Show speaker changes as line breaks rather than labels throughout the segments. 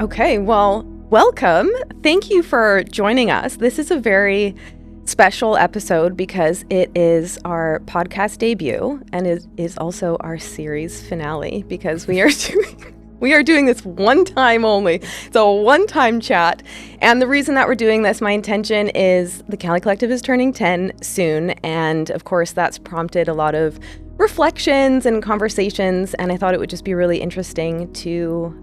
Okay, well, welcome. Thank you for joining us. This is a very special episode because it is our podcast debut and it is also our series finale because we are doing this one time only. It's a one-time chat. And the reason that we're doing this, my intention is the Cali Collective is turning 10 soon. And of course, that's prompted a lot of reflections and conversations. And I thought it would just be really interesting to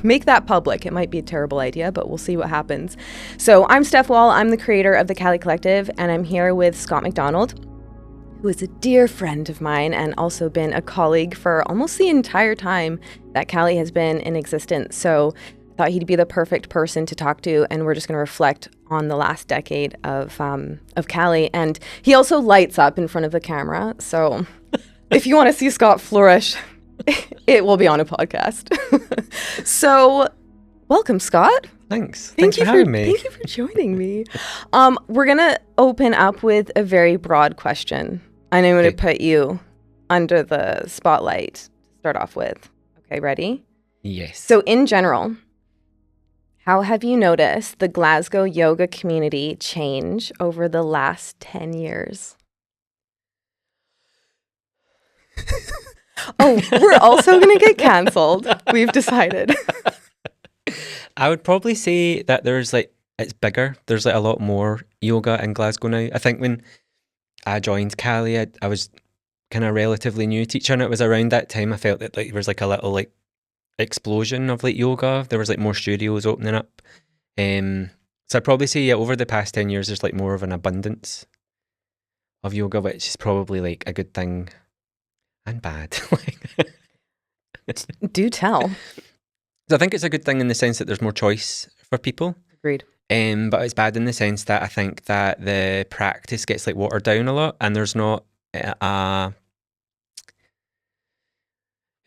make that public. It might be a terrible idea, but we'll see what happens. So I'm Steph. I'm the creator of the Cali Collective, and I'm here with Scott McDonald, who is a dear friend of mine and also been a colleague for almost the entire time that Cali has been in existence. So I thought he'd be the perfect person to talk to, and we're just going to reflect on the last decade of Cali. And he also lights up in front of the camera. So if you want to see Scott flourish, it will be on a podcast. So welcome, Scott.
Thanks for having me.
Thank you for joining me. We're going to open up with a very broad question. And I'm going to put you under the spotlight to start off with. Okay, ready?
Yes.
So in general, how have you noticed the Glasgow yoga community change over the last 10 years? Oh, we're also going to get cancelled. We've decided.
I would probably say that it's bigger. There's a lot more yoga in Glasgow now. I think when I joined Cali, I was kind of relatively new teacher, and it was around that time I felt that there was a little explosion of yoga. There was more studios opening up. So I'd probably say over the past 10 years there's more of an abundance of yoga, which is probably a good thing and bad.
Do tell.
So I think it's a good thing in the sense that there's more choice for people.
Agreed.
But it's bad in the sense that I think that the practice gets watered down a lot, and there's not how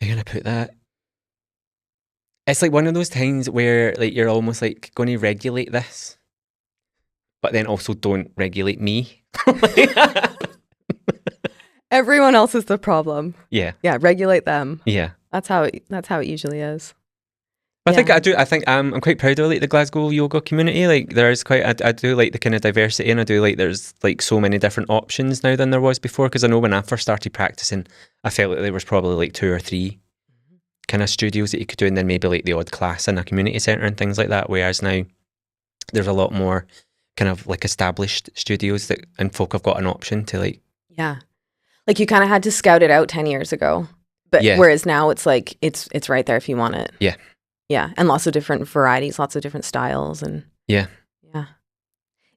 can I put that? It's one of those times where you're almost going to regulate this, but then also don't regulate me.
Everyone else is the problem.
Yeah.
Yeah, regulate them.
Yeah.
That's how it usually is.
But I think I'm quite proud of the Glasgow yoga community. There is I do the kind of diversity, and I do there's so many different options now than there was before. Because I know when I first started practicing, I felt there was probably 2 or 3 kind of studios that you could do, and then maybe the odd class in a community centre and things like that. Whereas now there's a lot more kind of established studios and folk have got an option to
Yeah. You kind of had to scout it out 10 years ago. But whereas now it's it's right there if you want it.
Yeah.
Yeah. And lots of different varieties, lots of different styles. And
yeah.
Yeah.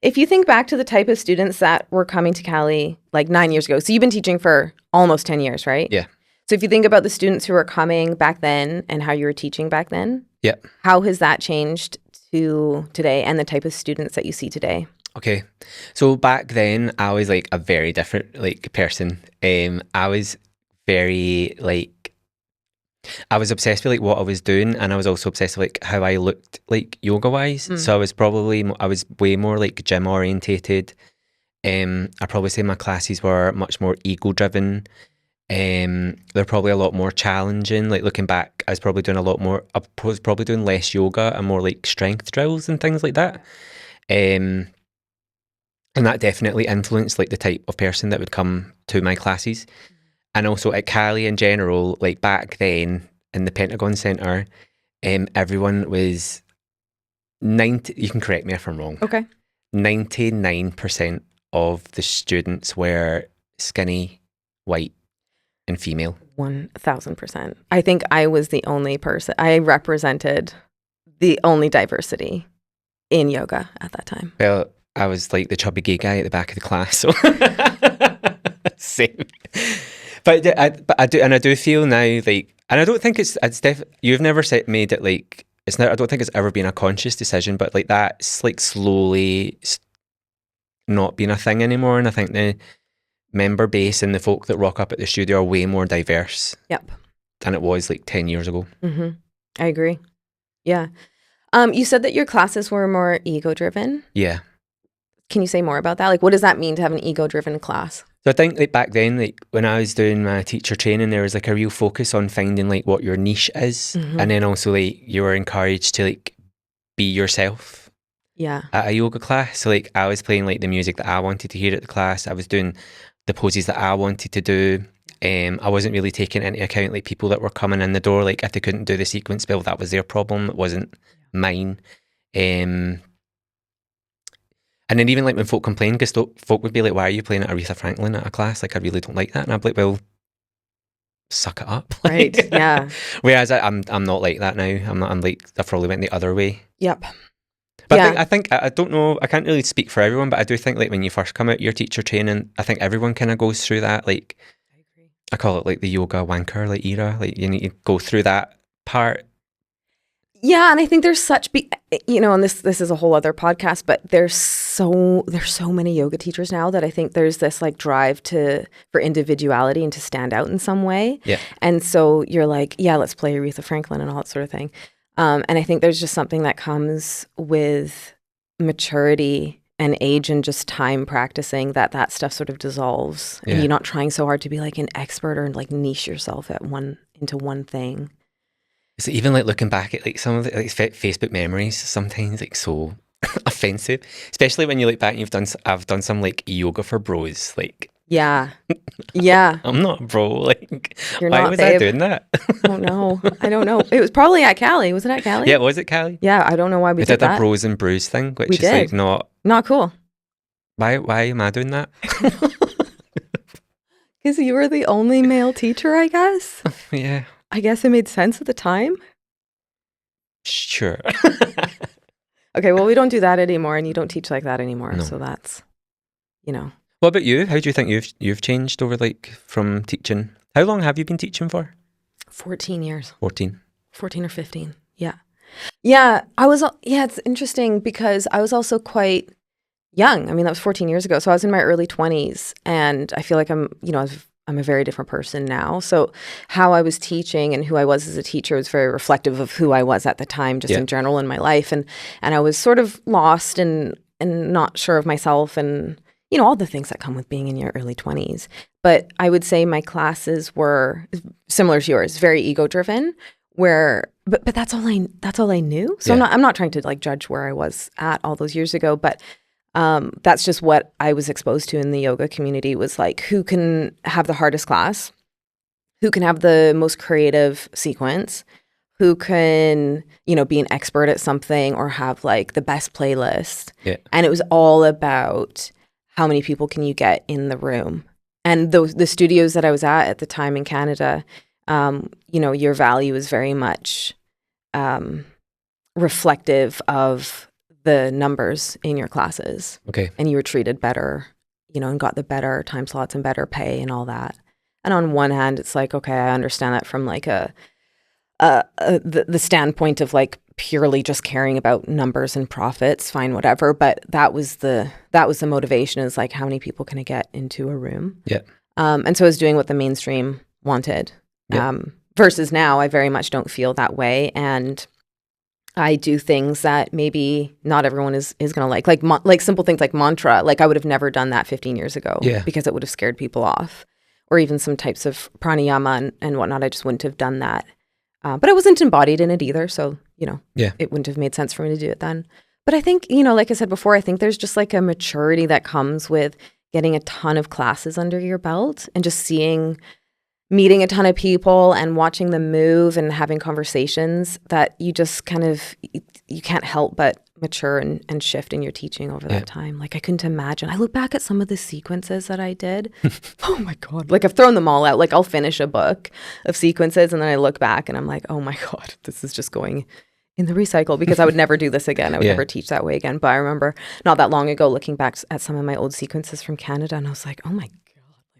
If you think back to the type of students that were coming to Cali 9 years ago, so you've been teaching for almost 10 years, right?
Yeah.
So if you think about the students who were coming back then and how you were teaching back then,
yeah,
how has that changed to today and the type of students that you see today?
Okay, so back then I was a very different person. I was very I was obsessed with what I was doing, and I was also obsessed with how I looked yoga wise. So I was way more gym orientated. I probably say my classes were much more ego driven. They're probably a lot more challenging. Looking back, I was probably doing less yoga and more strength drills and things like that. And that definitely influenced the type of person that would come to my classes. And also at Cali in general, back then in the Pentagon Centre, everyone was you can correct me if I'm wrong.
Okay.
99% of the students were skinny, white, and female.
1,000%. I think I was the only person. I represented the only diversity in yoga at that time.
Well, I was the chubby gay guy at the back of the class. So same. But I do feel now and I don't think it's you've never made it it's not. I don't think it's ever been a conscious decision, but that's slowly not being a thing anymore. And I think the member base and the folk that rock up at the studio are way more diverse.
Yep.
Than it was 10 years ago.
Mm-hmm. I agree. Yeah. You said that your classes were more ego driven.
Yeah.
Can you say more about that? What does that mean to have an ego driven class?
So I think like back then, like when I was doing my teacher training, there was like a real focus on finding like what your niche is. And then also like you were encouraged to like be yourself
Yeah.
at a yoga class. So like I was playing like the music that I wanted to hear at the class. I was doing the poses that I wanted to do. I wasn't really taking into account like people that were coming in the door. Like if they couldn't do the sequence, well, that was their problem. It wasn't mine. And then even like when folk complained, because folk would be like, "Why are you playing at Aretha Franklin at a class? Like I really don't like that." And I'd be like, "Well, suck it up."
Right. Yeah.
Whereas I'm not like that now. I'm like I probably went the other way.
Yep.
But
Yeah.
I think I don't know. I can't really speak for everyone, but I do think like when you first come out your teacher training, I think everyone kind of goes through that. Like I call it like the yoga wanker like era. Like you need to go through that part.
Yeah, and I think there's such and this is a whole other podcast, but there's so many yoga teachers now that I think there's this like drive for individuality and to stand out in some way.
Yeah.
And so you're like, yeah, let's play Aretha Franklin and all that sort of thing. And I think there's just something that comes with maturity and age and just time practicing that stuff sort of dissolves.
Yeah.
And you're not trying so hard to be like an expert or like niche yourself into one thing.
So even like looking back at like some of the like Facebook memories, sometimes like so offensive, especially when you look back and I've done some like yoga for bros. Like,
yeah, yeah.
I'm not a bro. Like,
You're
why
not,
was
babe.
I doing that?
Oh no, I don't know. It was probably at Cali. Was it at Cali?
Yeah, was it Cali?
Yeah, I don't know why we did that.
A bros and brews thing, which
We
is
did.
like
not cool.
Why am I doing that?
Because you were the only male teacher, I guess.
Yeah.
I guess it made sense at the time.
Sure.
Okay, well, we don't do that anymore, and you don't teach like that anymore.
No.
So that's,
What about you? How do you think you've changed over like from teaching? How long have you been teaching for?
14 years.
14
or 15. Yeah. Yeah, it's interesting because I was also quite young. I mean, that was 14 years ago. So I was in my early 20s, and I feel like I'm a very different person now. So how I was teaching and who I was as a teacher was very reflective of who I was at the time, just in general in my life. And I was sort of lost and not sure of myself and, all the things that come with being in your early 20s. But I would say my classes were similar to yours, very ego driven, but that's all I knew. So I'm not trying to like judge where I was at all those years ago, but that's just what I was exposed to in the yoga community was like, who can have the hardest class, who can have the most creative sequence, who can, be an expert at something or have like the best playlist.
Yeah.
And it was all about how many people can you get in the room. And the studios that I was at the time in Canada, your value is very much reflective of the numbers in your classes.
Okay.
And you were treated better, and got the better time slots and better pay and all that. And on one hand, it's like, okay, I understand that from like the standpoint of like purely just caring about numbers and profits, fine, whatever. But that was the motivation, is like, how many people can I get into a room?
Yeah.
And so I was doing what the mainstream wanted.
Yeah.
Versus now, I very much don't feel that way. And I do things that maybe not everyone is going to like simple things like mantra. Like I would have never done that 15 years ago because it would have scared people off, or even some types of pranayama and whatnot. I just wouldn't have done that. But I wasn't embodied in it either. So, it wouldn't have made sense for me to do it then. But I think, like I said before, I think there's just like a maturity that comes with getting a ton of classes under your belt and just meeting a ton of people and watching them move and having conversations that you just kind of, you can't help but mature and shift in your teaching over that time. Like I couldn't imagine. I look back at some of the sequences that I did. Oh my God. Like I've thrown them all out. Like I'll finish a book of sequences and then I look back and I'm like, oh my God, this is just going in the recycle, because I would never do this again. I would never teach that way again. But I remember not that long ago looking back at some of my old sequences from Canada and I was like, oh my God.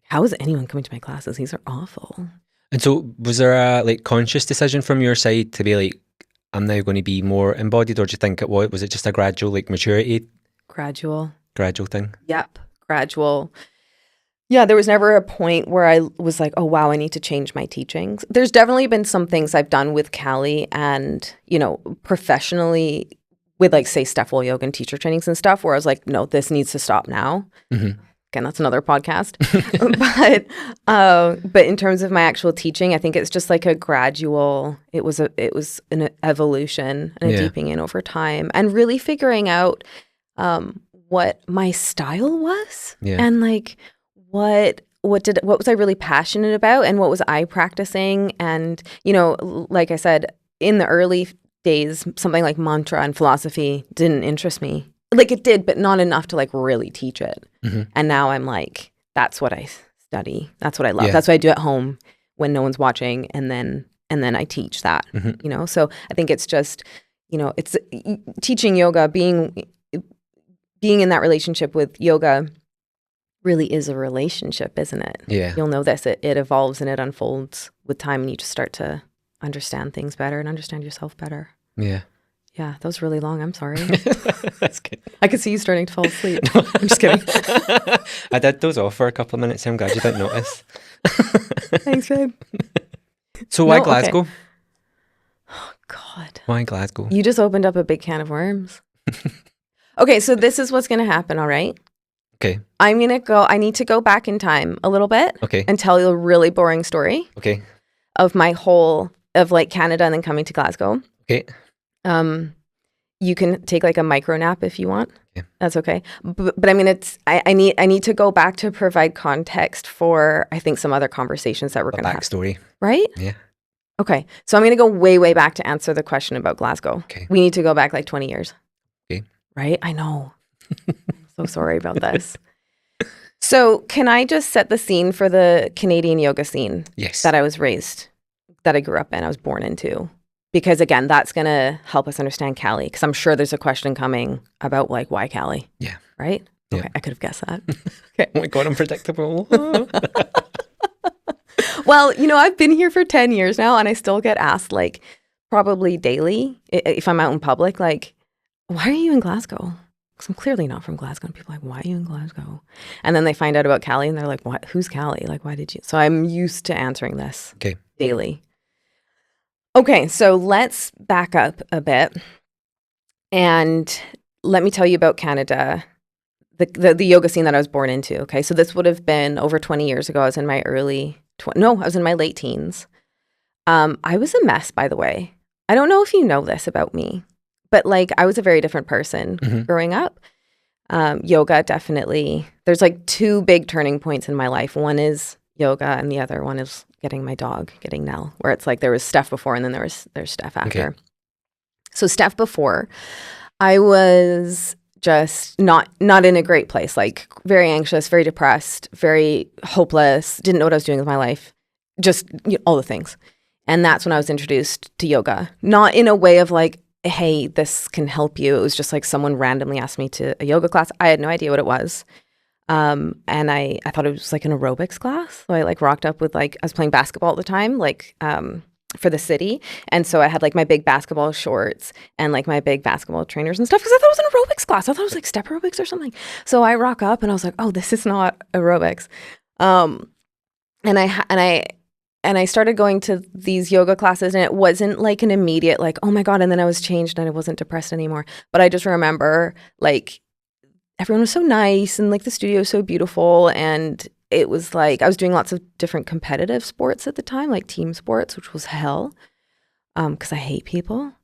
How is anyone coming to my classes? These are awful.
And so was there a like conscious decision from your side to be like, I'm now going to be more embodied, or do you think was it just a gradual like maturity?
Gradual
thing?
Yep. Gradual. Yeah, there was never a point where I was like, oh wow, I need to change my teachings. There's definitely been some things I've done with Cali and, professionally with like say Steph Yoga and teacher trainings and stuff where I was like, no, this needs to stop now. Mm-hmm. again, that's another podcast. But in terms of my actual teaching, I think it's just like a gradual. It was an evolution and a deepening in over time, and really figuring out what my style was, and like what was I really passionate about, and what was I practicing, and like I said, in the early days, something like mantra and philosophy didn't interest me. Like it did, but not enough to like really teach it. And now I'm like, that's what I study. That's what I love. That's what I do at home when no one's watching. And then I teach that, So I think it's just, it's teaching yoga, being in that relationship with yoga really is a relationship, isn't it?
Yeah.
You'll know this. It evolves and it unfolds with time, and you just start to understand things better and understand yourself better.
Yeah.
Yeah, that was really long. I'm sorry.
That's good.
I could see you starting to fall asleep. No, I'm just kidding.
I did doze off for a couple of minutes. I'm glad you didn't notice.
Thanks, babe.
So why Glasgow?
Okay. Oh, God.
Why Glasgow?
You just opened up a big can of worms. Okay, so this is what's going to happen, all right?
Okay.
I need to go back in time a little bit.
Okay.
And tell you a really boring story.
Okay.
Of like Canada and then coming to Glasgow.
Okay.
You can take like a micro nap if you want.
Yeah.
That's okay. But I mean, I need to go back to provide context for, I think, some other conversations that we're going to have.
Backstory.
Right?
Yeah.
Okay. So I'm going to go way, way back to answer the question about Glasgow.
Okay.
We need to go back like 20 years.
Okay.
Right? I know. I'm so sorry about this. So can I just set the scene for the Canadian yoga scene?
Yes.
That I grew up in, I was born into. Because again, that's going to help us understand Cali. Because I'm sure there's a question coming about like, why Cali?
Yeah.
Right?
Yeah.
Okay, I could have guessed that.
Okay. Oh my God, unpredictable.
Well, I've been here for 10 years now, and I still get asked like probably daily if I'm out in public, like, why are you in Glasgow? Because I'm clearly not from Glasgow. And people are like, why are you in Glasgow? And then they find out about Cali and they're like, what? Who's Cali? Like, why did you? So I'm used to answering this daily. Okay, so let's back up a bit and let me tell you about Canada, the yoga scene that I was born into. Okay, so this would have been over 20 years ago. I was in my I was in my late teens. I was a mess, by the way. I don't know if you know this about me, but like I was a very different person growing up. Yoga, definitely. There's like two big turning points in my life. One is yoga and the other one is getting Nell, where it's like there was Steph before and then there's Steph after. Okay. So Steph before, I was just not in a great place, like very anxious, very depressed, very hopeless, didn't know what I was doing with my life, just all the things. And that's when I was introduced to yoga, not in a way of like, hey, this can help you. It was just like someone randomly asked me to a yoga class. I had no idea what it was. And I thought it was like an aerobics class. So I like rocked up with like, I was playing basketball at the time, like for the city. And so I had like my big basketball shorts and like my big basketball trainers and stuff because I thought it was an aerobics class. I thought it was like step aerobics or something. So I rock up and I was like, oh, this is not aerobics. And I started going to these yoga classes, and it wasn't like an immediate like, oh my God. And then I was changed and I wasn't depressed anymore. But I just remember like, everyone was so nice and like the studio was so beautiful, and it was like I was doing lots of different competitive sports at the time, like team sports, which was hell because I hate people,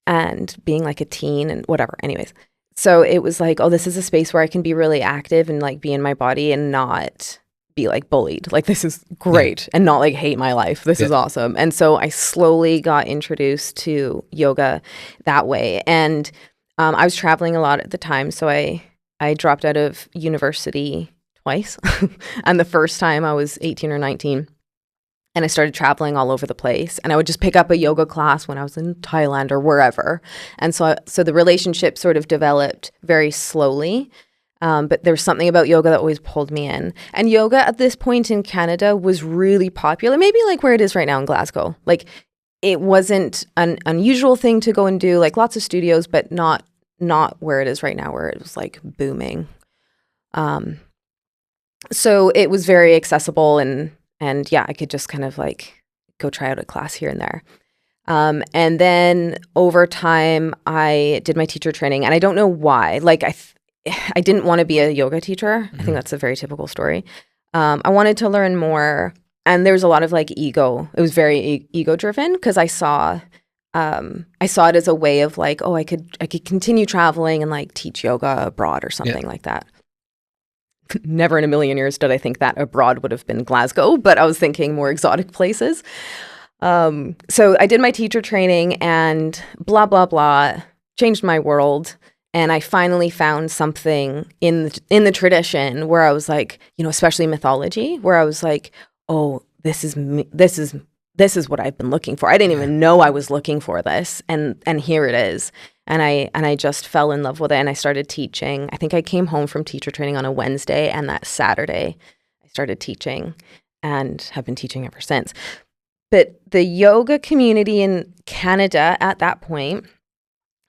and being like a teen and whatever. Anyways, so it was like, oh, this is a space where I can be really active and like be in my body and not be like bullied. Like this is great and not like hate my life. This is awesome. And so I slowly got introduced to yoga that way. And I was traveling a lot at the time, so I dropped out of university twice. And the first time I was 18 or 19. And I started traveling all over the place. And I would just pick up a yoga class when I was in Thailand or wherever. And so the relationship sort of developed very slowly. But there was something about yoga that always pulled me in. And yoga at this point in Canada was really popular, maybe like where it is right now in Glasgow. Like it wasn't an unusual thing to go and do, like lots of studios, but not where it is right now, where it was like booming. So it was very accessible and yeah, I could just kind of like go try out a class here and there. And then over time I did my teacher training, and I don't know why, like I didn't want to be a yoga teacher. I think that's a very typical story. I wanted to learn more, and there was a lot of like ego. It was very ego driven because I saw it as a way of like, oh, I could continue traveling and like teach yoga abroad or something like that. Never in a million years did I think that abroad would have been Glasgow, but I was thinking more exotic places. So I did my teacher training and blah, blah, blah, changed my world. And I finally found something in the tradition where I was like, you know, especially mythology, where I was like, oh, this is what I've been looking for. I didn't even know I was looking for this. And here it is. And I just fell in love with it, and I started teaching. I think I came home from teacher training on a Wednesday, and that Saturday I started teaching and have been teaching ever since. But the yoga community in Canada at that point,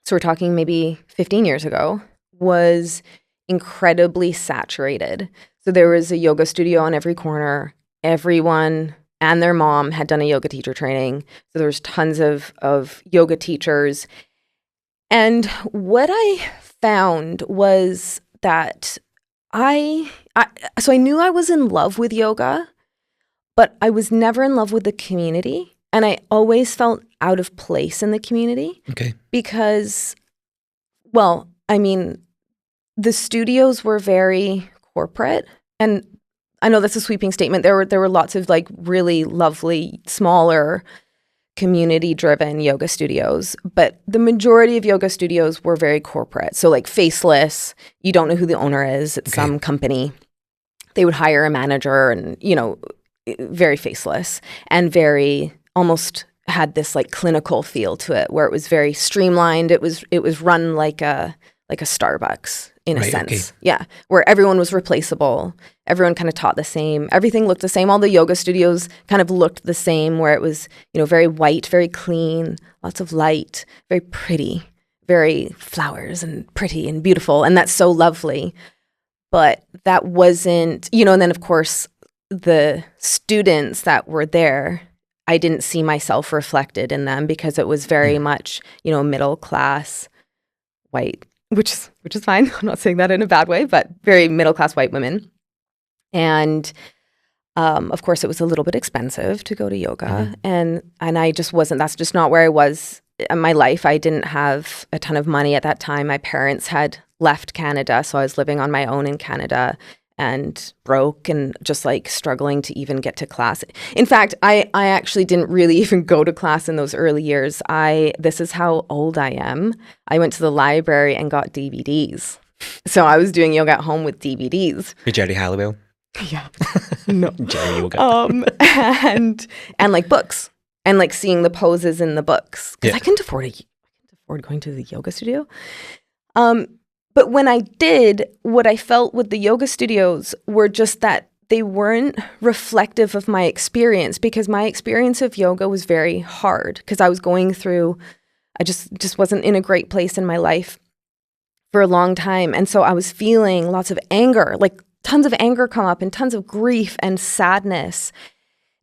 so we're talking maybe 15 years ago, was incredibly saturated. So there was a yoga studio on every corner. Everyone and their mom had done a yoga teacher training. So there was tons of yoga teachers. And what I found was that I knew I was in love with yoga, but I was never in love with the community. And I always felt out of place in the community.
Okay.
Because, well, I mean, the studios were very corporate. And I know that's a sweeping statement. There were lots of like really lovely, smaller, community-driven yoga studios, but the majority of yoga studios were very corporate. So like faceless, you don't know who the owner is. It's some company. They would hire a manager and, you know, very faceless and very almost had this like clinical feel to it where it was very streamlined. It was run like a Starbucks in a sense. Okay. Yeah. Where everyone was replaceable. Everyone kind of taught the same. Everything looked the same. All the yoga studios kind of looked the same where it was, you know, very white, very clean, lots of light, very pretty, very flowers and pretty and beautiful. And that's so lovely. But that wasn't, you know, and then of course the students that were there, I didn't see myself reflected in them because it was very much, you know, middle class, white, which is fine. I'm not saying that in a bad way, but very middle class white women. And of course, it was a little bit expensive to go to yoga, and I just wasn't. That's just not where I was in my life. I didn't have a ton of money at that time. My parents had left Canada, so I was living on my own in Canada and broke and just like struggling to even get to class. In fact, I actually didn't really even go to class in those early years. This is how old I am. I went to the library and got DVDs. So I was doing yoga at home with DVDs.
With Jerry Halliwell?
Yeah. No.
Jerry Yoga.
And like books and like seeing the poses in the books. Because I couldn't afford going to the yoga studio. But when I did, what I felt with the yoga studios were just that they weren't reflective of my experience, because my experience of yoga was very hard because I was going through, I just wasn't in a great place in my life for a long time. And so I was feeling lots of anger, like tons of anger come up and tons of grief and sadness,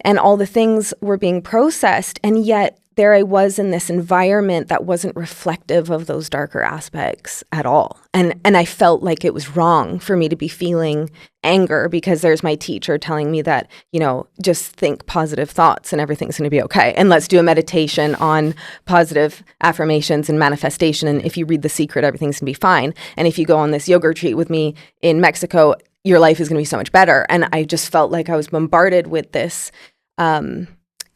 and all the things were being processed. And yet there I was in this environment that wasn't reflective of those darker aspects at all. And I felt like it was wrong for me to be feeling anger because there's my teacher telling me that, you know, just think positive thoughts and everything's going to be okay. And let's do a meditation on positive affirmations and manifestation. And if you read The Secret, everything's going to be fine. And if you go on this yoga retreat with me in Mexico, your life is going to be so much better. And I just felt like I was bombarded with this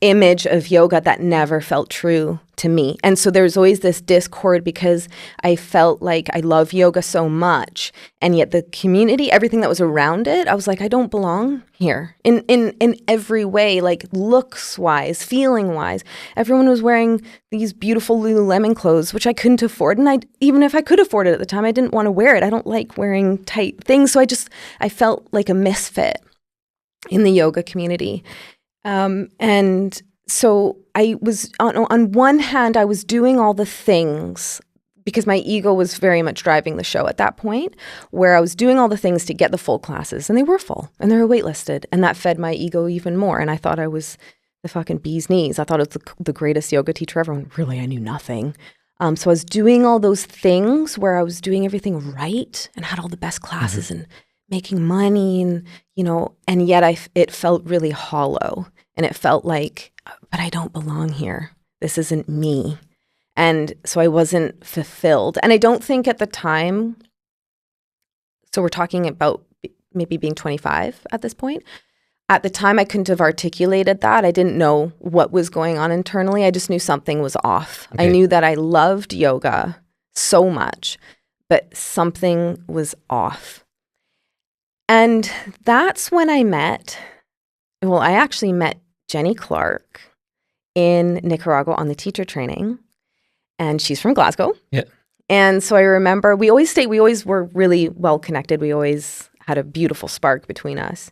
image of yoga that never felt true to me. And so there's always this discord because I felt like I love yoga so much, and yet the community, everything that was around it, I was like, I don't belong here in every way, like looks wise, feeling wise. Everyone was wearing these beautiful Lululemon clothes, which I couldn't afford. And even if I could afford it at the time, I didn't want to wear it. I don't like wearing tight things. So I felt like a misfit in the yoga community. And so I was, on one hand, I was doing all the things because my ego was very much driving the show at that point, where I was doing all the things to get the full classes, and they were full and they were waitlisted, and that fed my ego even more. And I thought I was the fucking bee's knees. I thought I was the greatest yoga teacher ever. When really, I knew nothing. So I was doing all those things where I was doing everything right and had all the best classes and making money and, and yet it felt really hollow and it felt like, but I don't belong here. This isn't me. And so I wasn't fulfilled. And I don't think at the time, so we're talking about maybe being 25 at this point. At the time, I couldn't have articulated that. I didn't know what was going on internally. I just knew something was off. Okay. I knew that I loved yoga so much, but something was off. And that's when I actually met Jenny Clark in Nicaragua on the teacher training. And she's from Glasgow.
Yeah.
And so I remember we always were really well connected. We always had a beautiful spark between us.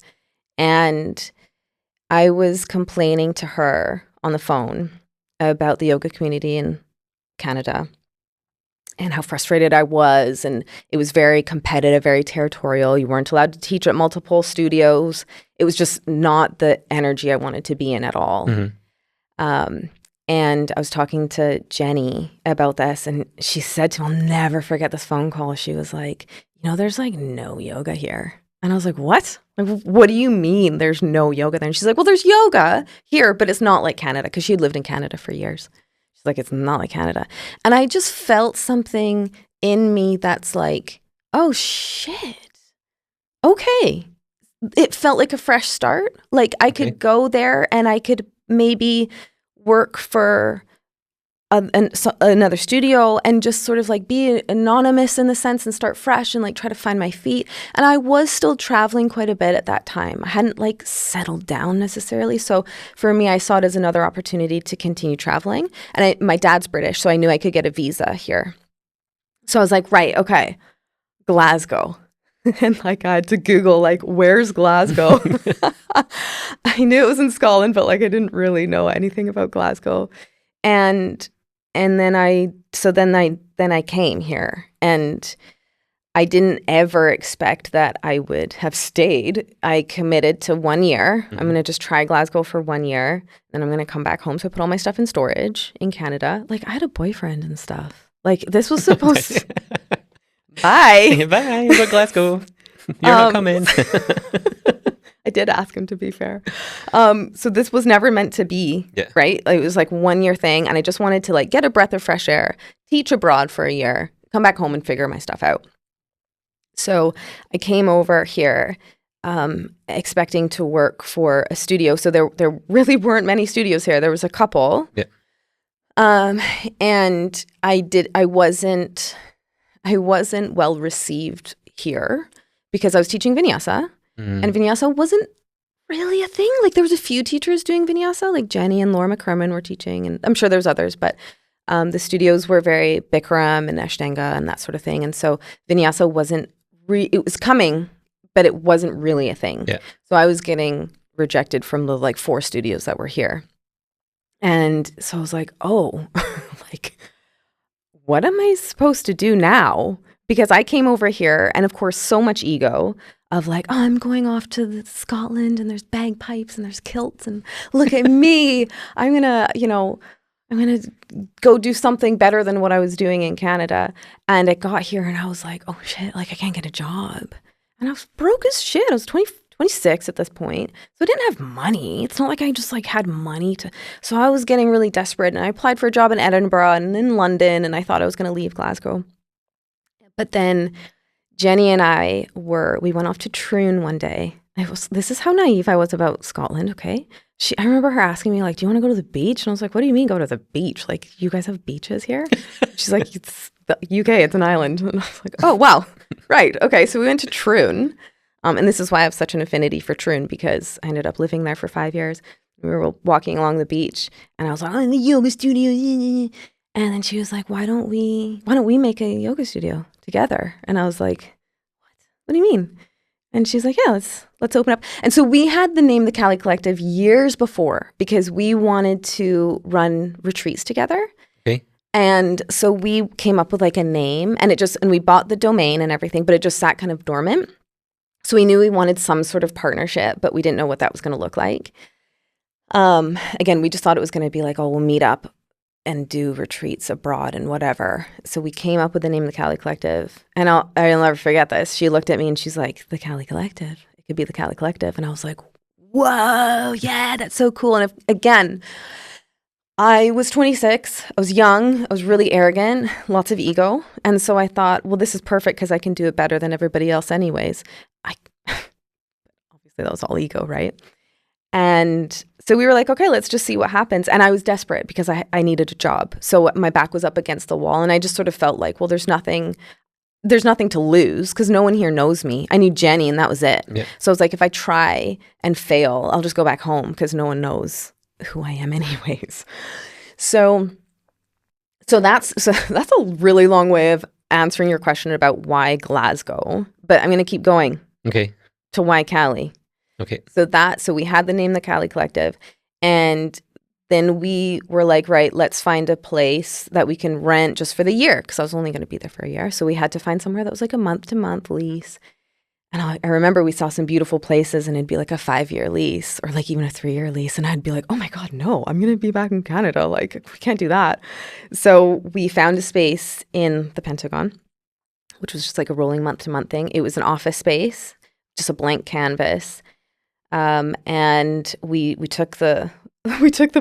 And I was complaining to her on the phone about the yoga community in Canada and how frustrated I was. And it was very competitive, very territorial. You weren't allowed to teach at multiple studios. It was just not the energy I wanted to be in at all. Mm-hmm. And I was talking to Jenny about this, and she said to me, I'll never forget this phone call. She was like, there's like no yoga here. And I was like, what? Like, what do you mean there's no yoga there? And she's like, well, there's yoga here, but it's not like Canada, because she had lived in Canada for years. She's like, it's not like Canada. And I just felt something in me that's like, oh, shit. Okay. It felt like a fresh start. Like I could go there and I could maybe work for another studio and just sort of like be anonymous in the sense and start fresh and like try to find my feet. And I was still traveling quite a bit at that time. I hadn't like settled down necessarily. So for me, I saw it as another opportunity to continue traveling. And my dad's British, so I knew I could get a visa here. So I was like, right, okay, Glasgow. And like I had to Google like, where's Glasgow? I knew it was in Scotland, but like I didn't really know anything about Glasgow. And then I came here, and I didn't ever expect that I would have stayed. I committed to 1 year. Mm-hmm. I'm going to just try Glasgow for 1 year. Then I'm going to come back home. So I put all my stuff in storage in Canada. Like I had a boyfriend and stuff. Like this was supposed to... Bye.
Bye. Go to Glasgow. You're not coming.
I did ask him, to be fair. So this was never meant to be, right? It was like 1 year thing. And I just wanted to like get a breath of fresh air, teach abroad for a year, come back home and figure my stuff out. So I came over here expecting to work for a studio. So there really weren't many studios here. There was a couple. Yeah. And I wasn't well received here because I was teaching vinyasa. And vinyasa wasn't really a thing. Like there was a few teachers doing vinyasa, like Jenny and Laura McCrimmon were teaching, and I'm sure there's others, but the studios were very Bikram and Ashtanga and that sort of thing. And so vinyasa wasn't, it was coming, but it wasn't really a thing. Yeah. So I was getting rejected from the like 4 studios that were here. And so I was like, oh, like, what am I supposed to do now? Because I came over here and of course so much ego of like, oh, I'm going off to Scotland and there's bagpipes and there's kilts and look at me. I'm going to go do something better than what I was doing in Canada. And I got here and I was like, oh shit, like I can't get a job. And I was broke as shit. I was 26 at this point. So I didn't have money. It's not like I just like had money to, so I was getting really desperate and I applied for a job in Edinburgh and in London and I thought I was going to leave Glasgow. But then Jenny and we went off to Troon one day. This is how naive I was about Scotland, okay? I remember her asking me, like, do you want to go to the beach? And I was like, what do you mean go to the beach? Like, you guys have beaches here? She's like, it's the UK, it's an island. And I was like, oh, wow. Right. Okay. So we went to Troon. And this is why I have such an affinity for Troon, because I ended up living there for 5 years. We were walking along the beach and I was like, oh, in the yoga studio. And then she was like, why don't we make a yoga studio together? And I was like, what do you mean? And she's like, yeah, let's open up. And so we had the name the Cali Collective years before because we wanted to run retreats together.
Okay.
And so we came up with like a name and we bought the domain and everything, but it just sat kind of dormant. So we knew we wanted some sort of partnership, but we didn't know what that was going to look like. Again, we just thought it was going to be like, oh, we'll meet up and do retreats abroad and whatever. So we came up with the name of the Cali Collective. And I'll never forget this. She looked at me and she's like, the Cali Collective. It could be the Cali Collective. And I was like, whoa, yeah, that's so cool. And again, I was 26. I was young. I was really arrogant, lots of ego. And so I thought, well, this is perfect because I can do it better than everybody else anyways. Obviously, that was all ego, right? And so we were like, okay, let's just see what happens. And I was desperate because I needed a job. So my back was up against the wall. And I just sort of felt like, well, there's nothing to lose because no one here knows me. I knew Jenny and that was it. Yeah. So I was like, if I try and fail, I'll just go back home because no one knows who I am anyways. So that's a really long way of answering your question about why Glasgow, but I'm going to keep going.
Okay.
To why Cali.
Okay.
So we had the name the Cali Collective, and then we were like, right, let's find a place that we can rent just for the year because I was only going to be there for a year. So we had to find somewhere that was like a month-to-month lease. And I remember we saw some beautiful places and it'd be like a 5-year lease or like even a 3-year lease. And I'd be like, oh my God, no, I'm going to be back in Canada. Like, we can't do that. So we found a space in the Pentagon, which was just like a rolling month-to-month thing. It was an office space, just a blank canvas. And we took the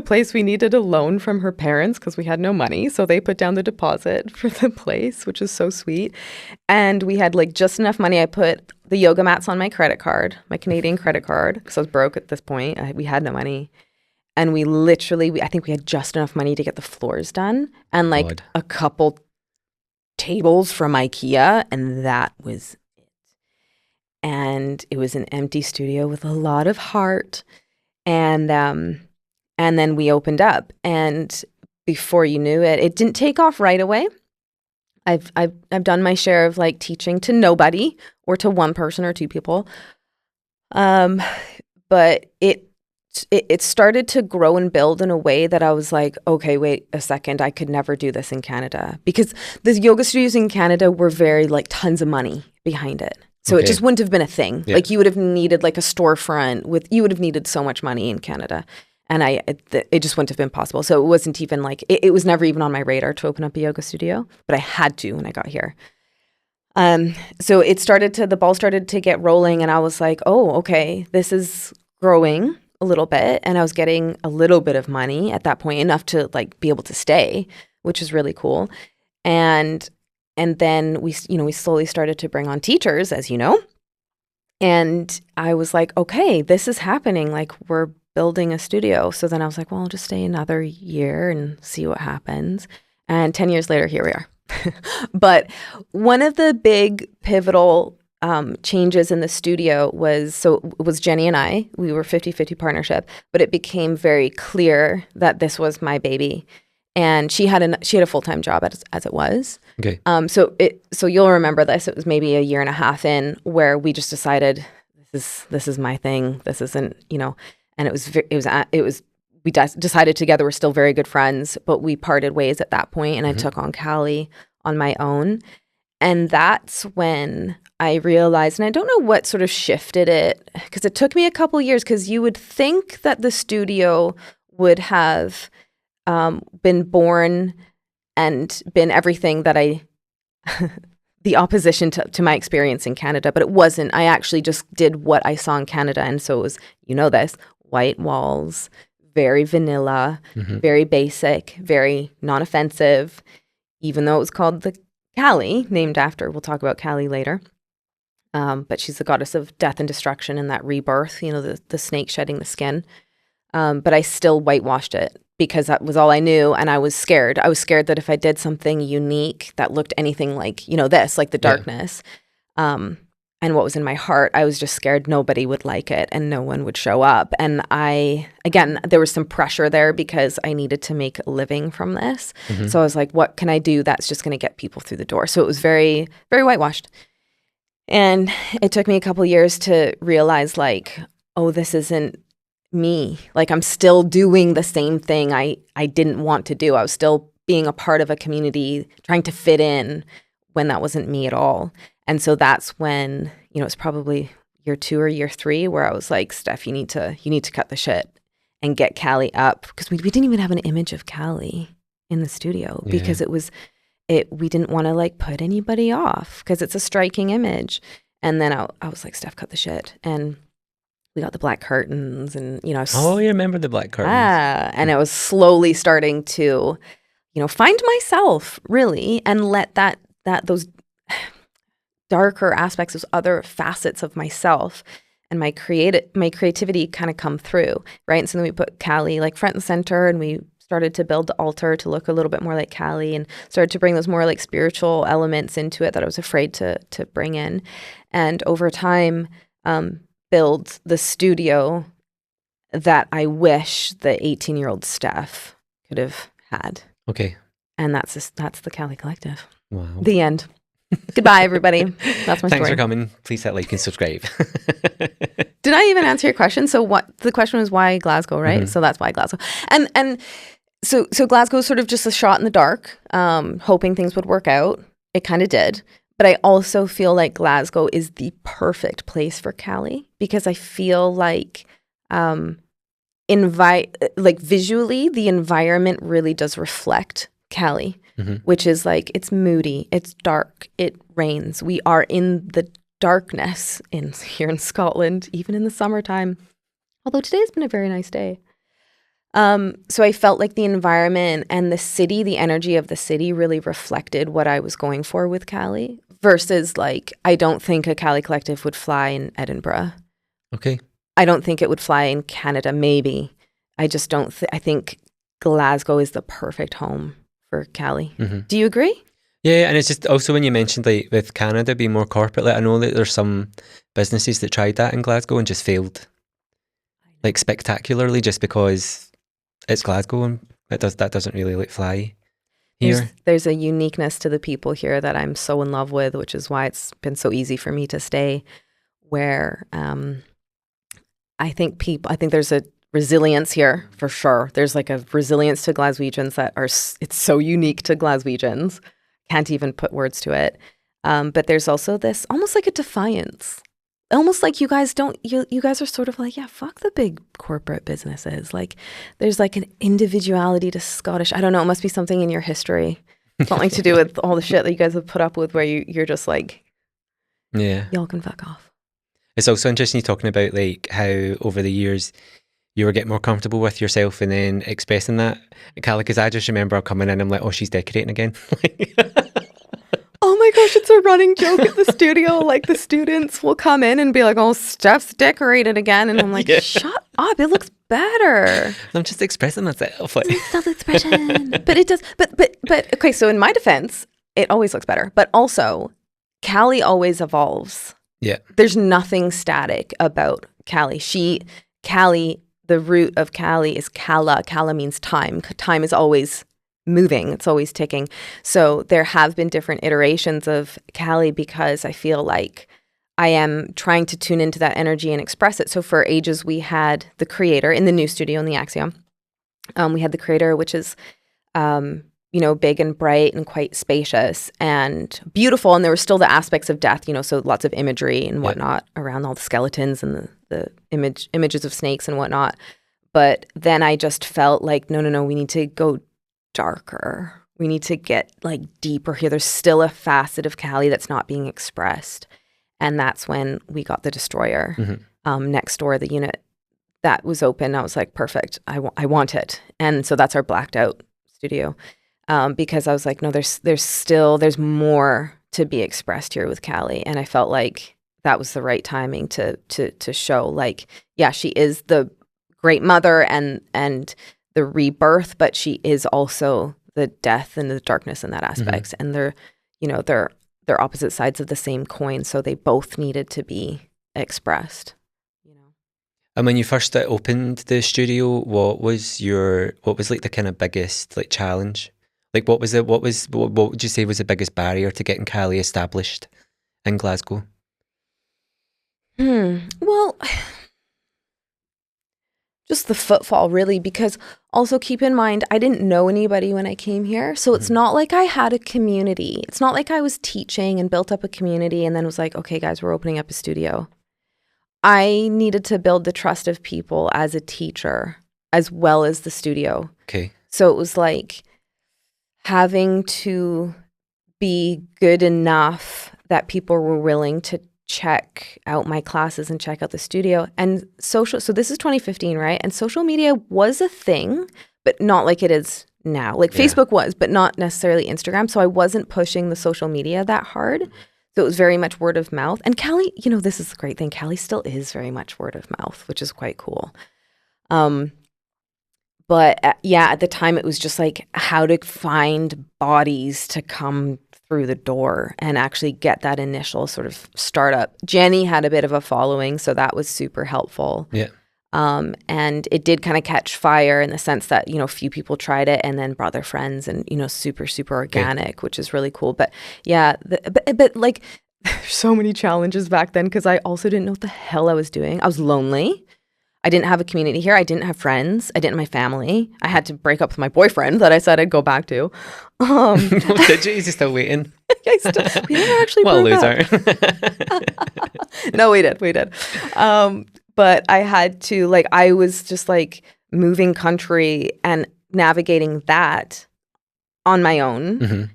place. We needed a loan from her parents because we had no money. So they put down the deposit for the place, which is so sweet. And we had like just enough money. I put the yoga mats on my credit card, my Canadian credit card, because I was broke at this point. We had no money. And we literally, I think we had just enough money to get the floors done and like
God.
a couple tables from IKEA. And that was it. And it was an empty studio with a lot of heart. And then we opened up, and before you knew it, it didn't take off right away. I've done my share of like teaching to nobody or to one person or two people, but it started to grow and build in a way that I was like, okay, wait a second, I could never do this in Canada because the yoga studios in Canada were very like tons of money behind it. So It just wouldn't have been a thing. Yeah. Like you would have needed like a storefront you would have needed so much money in Canada. And it just wouldn't have been possible. So it wasn't even like, it was never even on my radar to open up a yoga studio, but I had to when I got here. So the ball started to get rolling and I was like, oh, okay, this is growing a little bit. And I was getting a little bit of money at that point, enough to like be able to stay, which is really cool. And then we slowly started to bring on teachers, as you know. And I was like, okay, this is happening. Like we're building a studio. So then I was like, well, I'll just stay another year and see what happens. And 10 years later, here we are. But one of the big pivotal changes in the studio was Jenny and I. We were 50-50 partnership, but it became very clear that this was my baby. And she had a full-time job as it was.
Okay.
So you'll remember this. It was maybe a year and a half in where we just decided this is my thing. This isn't, and we decided together we're still very good friends, but we parted ways at that point, and I took on Kali on my own. And that's when I realized, and I don't know what sort of shifted it, because it took me a couple years, because you would think that the studio would have been born and been everything that the opposition to my experience in Canada, but it wasn't. I actually just did what I saw in Canada. And so it was, this, white walls, very vanilla, very basic, very non-offensive, even though it was called the Kali, named after, we'll talk about Kali later. But she's the goddess of death and destruction and that rebirth, the snake shedding the skin. But I still whitewashed it because that was all I knew. And I was scared. I was scared that if I did something unique that looked anything like, this, like the darkness, and what was in my heart, I was just scared nobody would like it and no one would show up. And there was some pressure there because I needed to make a living from this. So I was like, what can I do that's just going to get people through the door? So it was very, very whitewashed. And it took me a couple years to realize like, oh, this isn't me. Like I'm still doing the same thing I didn't want to do. I was still being a part of a community, trying to fit in when that wasn't me at all. And so that's when, it's probably year 2 or year 3 where I was like, Steph, you need to cut the shit and get Kali up, because we didn't even have an image of Kali. in the studio because we didn't want to like put anybody off because it's a striking image. And then I was like, Steph, cut the shit. And we got the black curtains and, you know.
Oh, you remember the black curtains.
And I was slowly starting to, you know, find myself really and let those darker aspects, those other facets of myself and my creativity kind of come through, right? And so then we put Cali like front and center, and we started to build the altar to look a little bit more like Cali, and started to bring those more like spiritual elements into it that I was afraid to bring in. And over time, build the studio that I wish the 18-year-old Steph could have had.
Okay.
And that's the Cali Collective.
Wow.
The end. Goodbye, everybody. That's my story.
Thanks for coming. Please hit like and subscribe.
Did I even answer your question? So what the question was, why Glasgow, right? So that's why Glasgow. And so Glasgow was sort of just a shot in the dark, hoping things would work out. It kind of did. But I also feel like Glasgow is the perfect place for Cali because I feel like visually the environment really does reflect Cali. Which is like, it's moody, it's dark, it rains. We are in the darkness here in Scotland, even in the summertime. Although today has been a very nice day. So I felt like the environment and the city, the energy of the city really reflected what I was going for with Cali versus like, I don't think a Cali Collective would fly in Edinburgh.
Okay.
I don't think it would fly in Canada, maybe. I just don't, I think Glasgow is the perfect home for Cali. Do you agree?
Yeah, and it's just also when you mentioned like with Canada being more corporate, like I know that there's some businesses that tried that in Glasgow and just failed, like spectacularly, just because it's Glasgow and that doesn't really like fly here.
There's a uniqueness to the people here that I'm so in love with, which is why it's been so easy for me to stay. Where I think there's a resilience here for sure. There's like a resilience to Glaswegians it's so unique to Glaswegians. Can't even put words to it. But there's also this almost like a defiance. Almost like you guys are sort of like, yeah, fuck the big corporate businesses. Like there's like an individuality to Scottish. I don't know. It must be something in your history. Something to do with all the shit that you guys have put up with where you're just like,
yeah,
y'all can fuck off.
It's also interesting you talking about like how over the years you were getting more comfortable with yourself and then expressing that. Cali, because I just remember coming in, I'm like, oh, she's decorating again.
Oh my gosh, it's a running joke at the studio. Like the students will come in and be like, oh, Steph's decorated again. And I'm like, shut up, it looks better.
I'm just expressing myself.
Self-expression. But it does, but okay, so in my defense, it always looks better. But also, Cali always evolves.
Yeah.
There's nothing static about Cali. The root of Cali is Kala. Kala means time. Time is always moving. It's always ticking. So there have been different iterations of Cali because I feel like I am trying to tune into that energy and express it. So for ages, we had the creator in the new studio in the Axiom. We had the creator, which is, big and bright and quite spacious and beautiful. And there were still the aspects of death, so lots of imagery and whatnot around all the skeletons and the images of snakes and whatnot. But then I just felt like, no, we need to go darker. We need to get like deeper here. There's still a facet of Cali that's not being expressed. And that's when we got the Destroyer next door, the unit that was open. I was like, perfect. I want it. And so that's our blacked out studio. Because I was like, no, there's more to be expressed here with Cali. And I felt like that was the right timing to show like, yeah, she is the great mother and the rebirth, but she is also the death and the darkness in that aspect. And they're opposite sides of the same coin. So they both needed to be expressed.
And when you first opened the studio, what was like the kind of biggest like challenge? Like what would you say was the biggest barrier to getting Cali established in Glasgow?
Well, just the footfall really, because also keep in mind, I didn't know anybody when I came here. So it's not like I had a community. It's not like I was teaching and built up a community and then was like, okay, guys, we're opening up a studio. I needed to build the trust of people as a teacher as well as the studio.
Okay.
So it was like, having to be good enough that people were willing to check out my classes and check out the studio. And so this is 2015, right? And social media was a thing, but not like it is now. Like Facebook was, but not necessarily Instagram. So I wasn't pushing the social media that hard. So it was very much word of mouth. And Cali, this is the great thing. Cali still is very much word of mouth, which is quite cool. But at the time it was just like how to find bodies to come through the door and actually get that initial sort of startup. Jenny had a bit of a following, so that was super helpful.
Yeah.
And it did kind of catch fire in the sense that, a few people tried it and then brought their friends and, super, super organic, which is really cool. But yeah, but like there's so many challenges back then because I also didn't know what the hell I was doing. I was lonely. I didn't have a community here. I didn't have friends. I didn't have my family. I had to break up with my boyfriend that I said I'd go back to.
Did you? Is he still waiting?
We never actually broke up. No, we did. But I had to, I was just moving country and navigating that on my own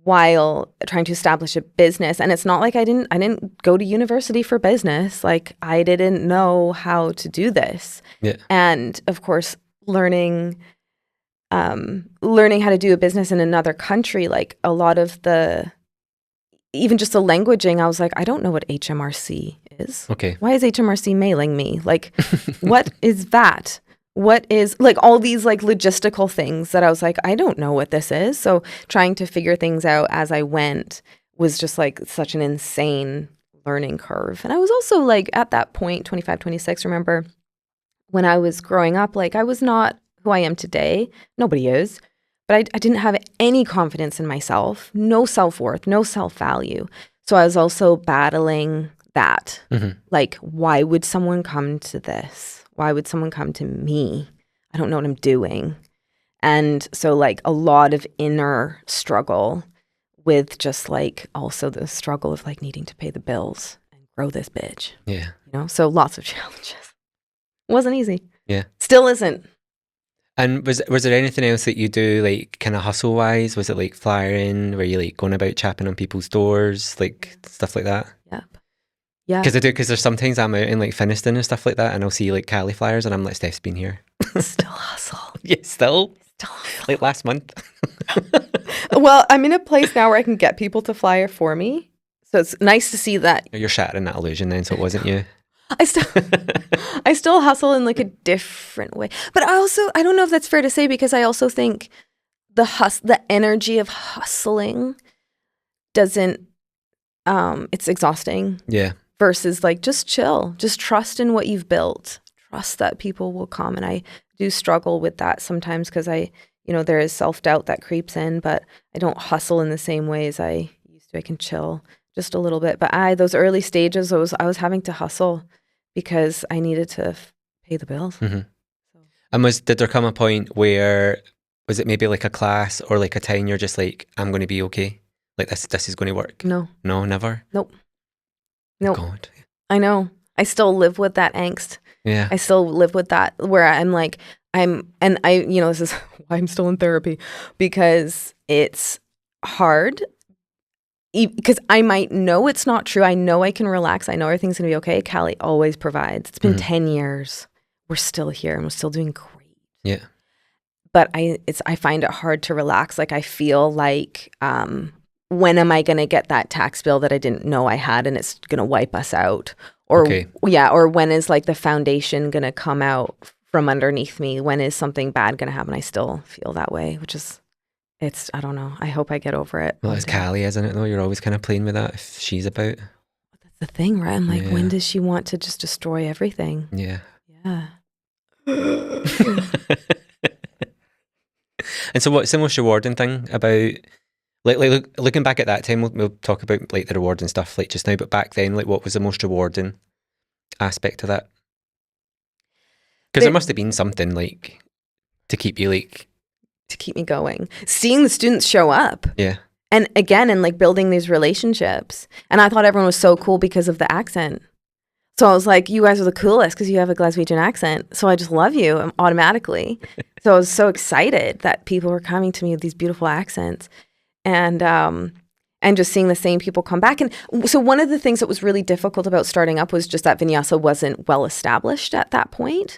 while trying to establish a business. And it's not like I didn't go to university for business. Like I didn't know how to do this.
Yeah.
And of course, learning how to do a business in another country, like a lot of even just the languaging, I was like, I don't know what HMRC is.
Okay.
Why is HMRC mailing me? Like, what is that? What is all these logistical things that I was like, I don't know what this is. So trying to figure things out as I went was just such an insane learning curve. And I was also at that point, 25, 26, remember when I was growing up, I was not who I am today. Nobody is. But I didn't have any confidence in myself, no self-worth, no self-value. So I was also battling that. Why would someone come to this? Why would someone come to me? I don't know what I'm doing. And so a lot of inner struggle with just also the struggle of needing to pay the bills and grow this bitch.
Yeah.
So lots of challenges. It wasn't easy.
Yeah.
Still isn't.
And was there anything else that you do kind of hustle wise? Was it flyering? Were you going about chapping on people's doors, stuff like that?
Yep. Yeah.
Because there's sometimes I'm out in Finiston and stuff like that and I'll see Cali flyers and I'm like, Steph's been here.
Still hustle.
Yeah, still
hustle.
Last month.
Well, I'm in a place now where I can get people to flyer for me. So it's nice to see that.
You're shattering that illusion then, so it wasn't you.
I still hustle in a different way. But I don't know if that's fair to say because I also think the energy of hustling doesn't, it's exhausting.
Yeah.
Versus just chill, just trust in what you've built, trust that people will come. And I do struggle with that sometimes because there is self-doubt that creeps in, but I don't hustle in the same way as I used to. I can chill just a little bit. But those early stages, I was having to hustle because I needed to pay the bills.
Mm-hmm. So. And did there come a point where, was it maybe a class or a time you're just I'm going to be okay? This is going to work?
No. No,
never?
Nope. Nope.
God.
I know. I still live with that angst.
Yeah.
I still live with that where this is why I'm still in therapy because it's hard because I might know it's not true. I know I can relax. I know everything's going to be okay. Cali always provides. It's been 10 years. We're still here and we're still doing great.
Yeah.
But I find it hard to relax. I feel when am I going to get that tax bill that I didn't know I had and it's going to wipe us out? Or or when is the foundation going to come out from underneath me? When is something bad going to happen? I still feel that way, which is, I don't know. I hope I get over it.
Well, it's Cali, isn't it though? You're always kind of playing with that if she's about.
That's the thing, right? I'm when does she want to just destroy everything?
Yeah.
Yeah.
And so what's the most rewarding thing about looking back at that time? We'll talk about the rewards and stuff just now, but back then, what was the most rewarding aspect of that? Because there must have been something to keep you
to keep me going. Seeing the students show up.
Yeah.
And again, and building these relationships. And I thought everyone was so cool because of the accent. So I was like, you guys are the coolest because you have a Glaswegian accent. So I just love you automatically. So I was so excited that people were coming to me with these beautiful accents. And just seeing the same people come back. And so one of the things that was really difficult about starting up was just that vinyasa wasn't well established at that point.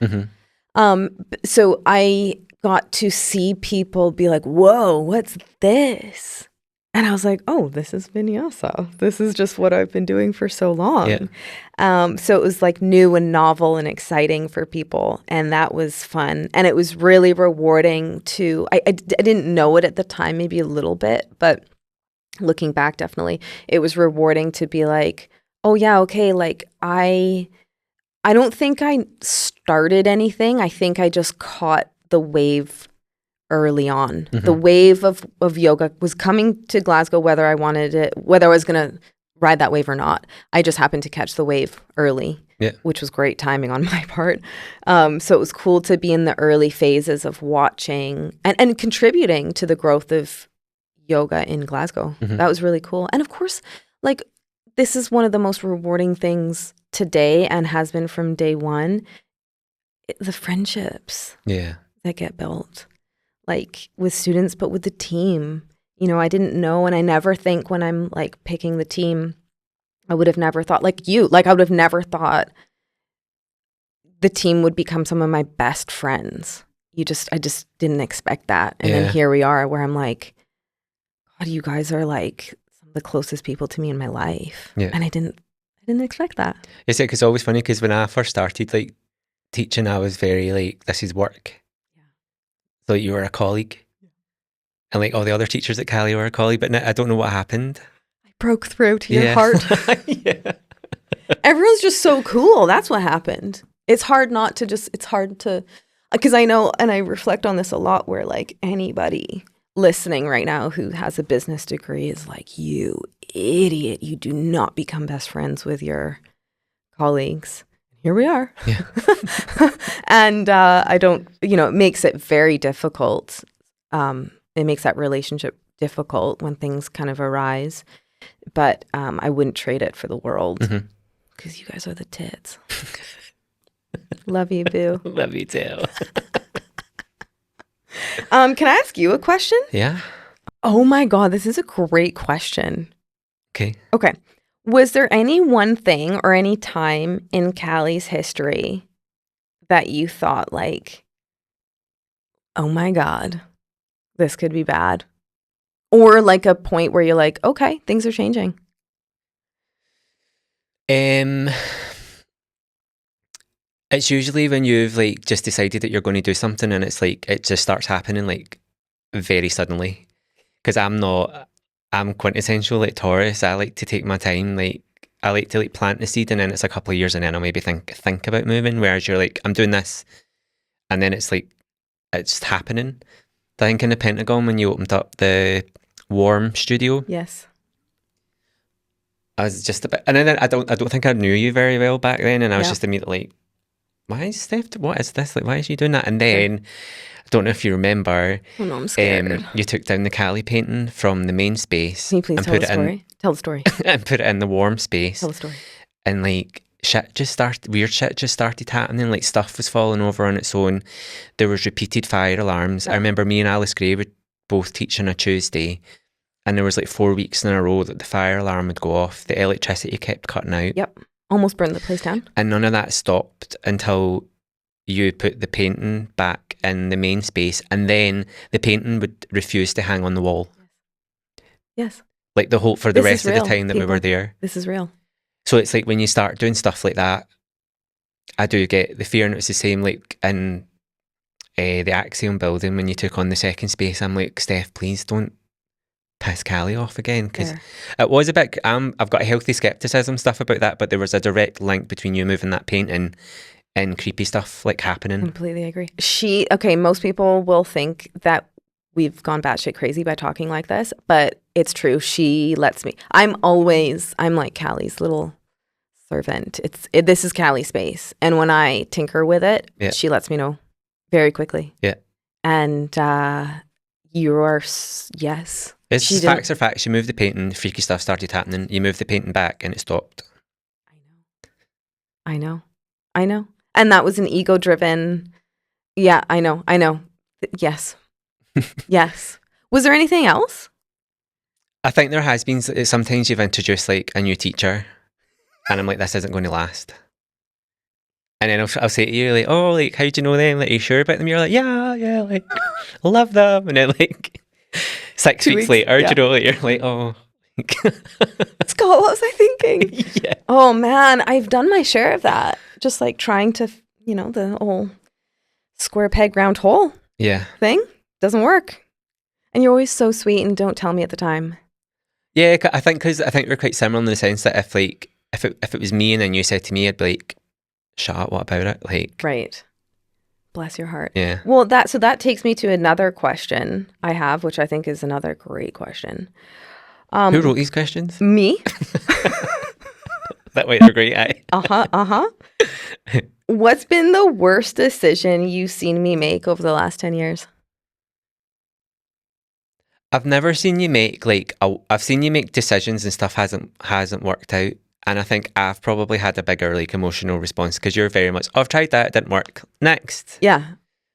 So I got to see people be like, whoa, what's this? And I was like, oh, this is vinyasa. This is just what I've been doing for so long. So it was like new and novel and exciting for people. And that was fun. And it was really rewarding to, I didn't know it at the time, maybe a little bit, but looking back, definitely, it was rewarding to be like, oh yeah, okay, like I don't think I started anything. I think I just caught the wave early on. The wave of yoga was coming to Glasgow, whether I wanted it, whether I was going to ride that wave or not. I just happened to catch the wave early, which was great timing on my part. So it was cool to be in the early phases of watching and contributing to the growth of yoga in Glasgow. That was really cool. And of course, like, this is one of the most rewarding things today and has been from day one, the friendships that get built, like with students, but with the team. You know, I didn't know, and I never think when I'm like picking the team, I would have never thought, like you, like I would have never thought the team would become some of my best friends. I just didn't expect that. And then here we are where I'm like, God, you guys are like some of the closest people to me in my life. And I didn't expect that.
It's like, it's always funny because when I first started like teaching, I was very like, this is work. So you were a colleague. And like all the other teachers at Cali were a colleague, but I don't know what happened.
I broke through to your heart. Everyone's just so cool. That's what happened. It's hard to, because I know, and I reflect on this a lot, where like anybody listening right now who has a business degree is like, you idiot, you do not become best friends with your colleagues. Here we are. And I don't, it makes it very difficult. It makes that relationship difficult when things kind of arise. But I wouldn't trade it for the world, because you guys are the tits. Love you, boo.
Love you too.
Can I ask you a question?
Yeah.
Oh my God, this is a great question.
Okay.
Was there any one thing or any time in Cali's history that you thought like, oh my God, this could be bad? Or like a point where you're like, okay, things are changing?
It's usually when you've like just decided that you're going to do something and it's like, it just starts happening like very suddenly. Because I'm quintessential like Taurus. I like to take my time. Like I like to like plant the seed and then it's a couple of years and then I'll maybe think about moving. Whereas you're like, I'm doing this and then it's like, it's happening. I think in the Pentagon when you opened up the Warm studio.
Yes.
I was just a bit, and then I don't think I knew you very well back then, and I was just immediately like, why is Steph? What is this? Like, why is she doing that? And then I don't know if you remember.
Oh no, I'm scared.
You took down the Cali painting from the main space.
Can you please tell the story? Tell the story.
And put it in the Warm space.
Tell the story.
And like weird shit just started happening. Like stuff was falling over on its own. There was repeated fire alarms. I remember me and Alice Gray were both teaching a Tuesday, and there was like 4 weeks in a row that the fire alarm would go off. The electricity kept cutting out.
Yep. Almost burned the place down.
And none of that stopped until you put the painting back in the main space, and then the painting would refuse to hang on the wall.
Yes.
Like the rest of the time that we were there.
This is real.
So it's like when you start doing stuff like that, I do get the fear, and it's the same like in the Axiom building when you took on the second space. I'm like, Steph, please don't piss Cali off again, because it was a bit, I've got a healthy skepticism stuff about that, but there was a direct link between you moving that painting and creepy stuff like happening.
Completely agree. Most people will think that we've gone batshit crazy by talking like this, but it's true. She lets me. I'm like Cali's little servant. This is Cali's space, and when I tinker with it, she lets me know very quickly. Yeah. And yes.
It's facts are facts. You moved the painting, freaky stuff started happening. You moved the painting back and it stopped.
I know. And that was an ego-driven, yeah, I know. Yes. Yes. Was there anything else?
I think there has been, sometimes you've introduced like a new teacher and I'm like, this isn't going to last. And then I'll say to you, like, oh, like, how do you know them? Like, are you sure about them? You're like, yeah, like, I love them. And then, like, 6 weeks later, do you know, like, you're like, oh.
Scott, what was I thinking?
Yeah.
Oh, man, I've done my share of that. Just like trying to, the whole square peg, round hole thing. Doesn't work. And you're always so sweet and don't tell me at the time.
Yeah, I think we're quite similar in the sense that if it was me and then you said to me, I'd be like, shut up, what about it? Like,
right. Bless your heart.
Yeah.
Well, that takes me to another question I have, which I think is another great question.
Who wrote these questions?
Me.
That way they're great, eh?
What's been the worst decision you've seen me make over the last 10 years?
I've never seen you make I've seen you make decisions and stuff hasn't worked out. And I think I've probably had a bigger like emotional response because you're very much, oh, I've tried that, it didn't work. Next.
Yeah,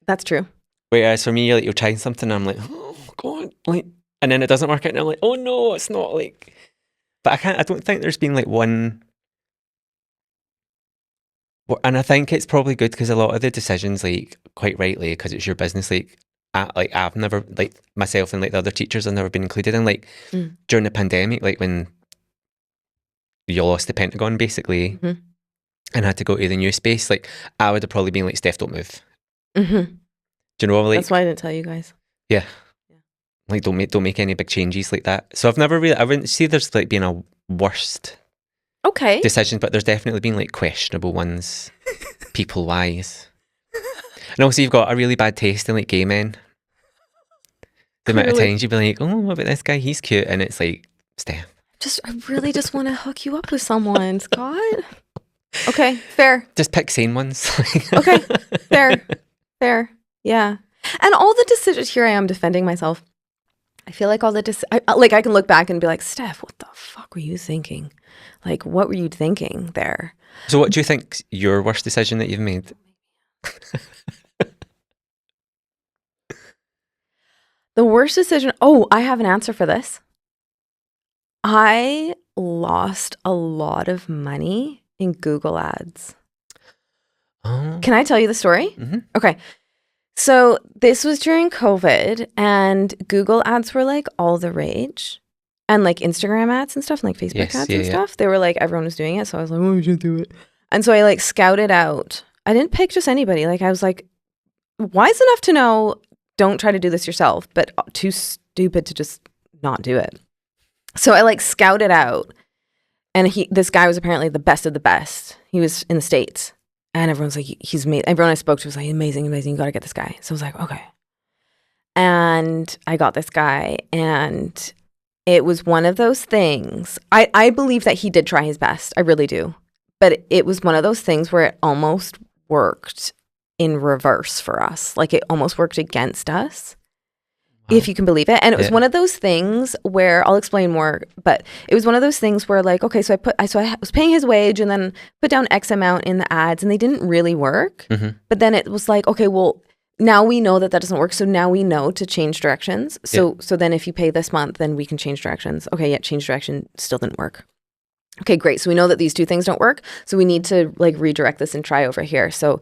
that's true.
Whereas for me, like you're trying something and I'm like, oh God, like, and then it doesn't work out and I'm like, oh no, it's not like, but I don't think there's been like one. And I think it's probably good because a lot of the decisions, like quite rightly, because it's your business, I've never, like myself and like the other teachers have never been included in like during the pandemic, like when you lost the Pentagon basically and had to go to the new space, like I would have probably been like, Steph, don't move. Do you know, like,
that's why I didn't tell you guys.
Yeah. Like don't make any big changes like that. So I wouldn't say there's like been a worst decision, but there's definitely been like questionable ones people wise. And also you've got a really bad taste in like gay men. The amount of times you'd be like, oh, what about this guy? He's cute. And it's like, Steph. I
really just want to hook you up with someone, Scott. Okay, fair.
Just pick sane ones.
Okay, fair. Yeah. And all the decisions, here I am defending myself. I feel like all the I can look back and be like, Steph, what the fuck were you thinking? Like, what were you thinking there?
So what do you think's your worst decision that you've made?
The worst decision. Oh, I have an answer for this. I lost a lot of money in Google ads.
Oh.
Can I tell you the story?
Mm-hmm.
Okay. So this was during COVID and Google ads were like all the rage. And like Instagram ads and stuff, and like Facebook ads and stuff. They were like, everyone was doing it. So I was like, oh, we should do it. And so I like scouted out. I didn't pick just anybody. Like I was like, wise enough to know, don't try to do this yourself, but too stupid to just not do it. So I like scouted out, and this guy was apparently the best of the best. He was in the States, and everyone's like, he's amazing. Everyone I spoke to was like, amazing, you got to get this guy. So I was like, okay. And I got this guy, and it was one of those things. I believe that he did try his best. I really do. But it was one of those things where it almost worked in reverse for us. Like it almost worked against us, if you can believe it. And it was one of those things where, I'll explain more, but it was one of those things where like, okay, so I was paying his wage and then put down X amount in the ads and they didn't really work. Mm-hmm. But then it was like, okay, well, now we know that doesn't work. So now we know to change directions. So then if you pay this month, then we can change directions. Okay, change direction still didn't work. Okay, great. So we know that these two things don't work. So we need to like redirect this and try over here. So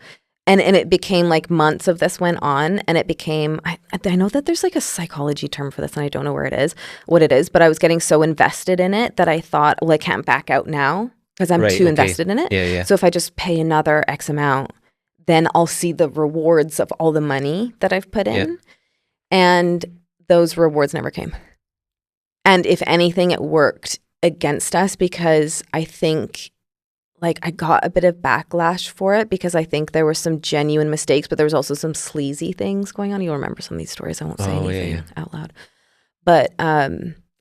and it became like months of this went on, and it became, I know that there's like a psychology term for this and I don't know what it is, but I was getting so invested in it that I thought, well, I can't back out now because I'm too invested in it.
Yeah.
So if I just pay another X amount, then I'll see the rewards of all the money that I've put in. And those rewards never came. And if anything, it worked against us because I think like I got a bit of backlash for it because I think there were some genuine mistakes, but there was also some sleazy things going on. You'll remember some of these stories. I won't say anything out loud. But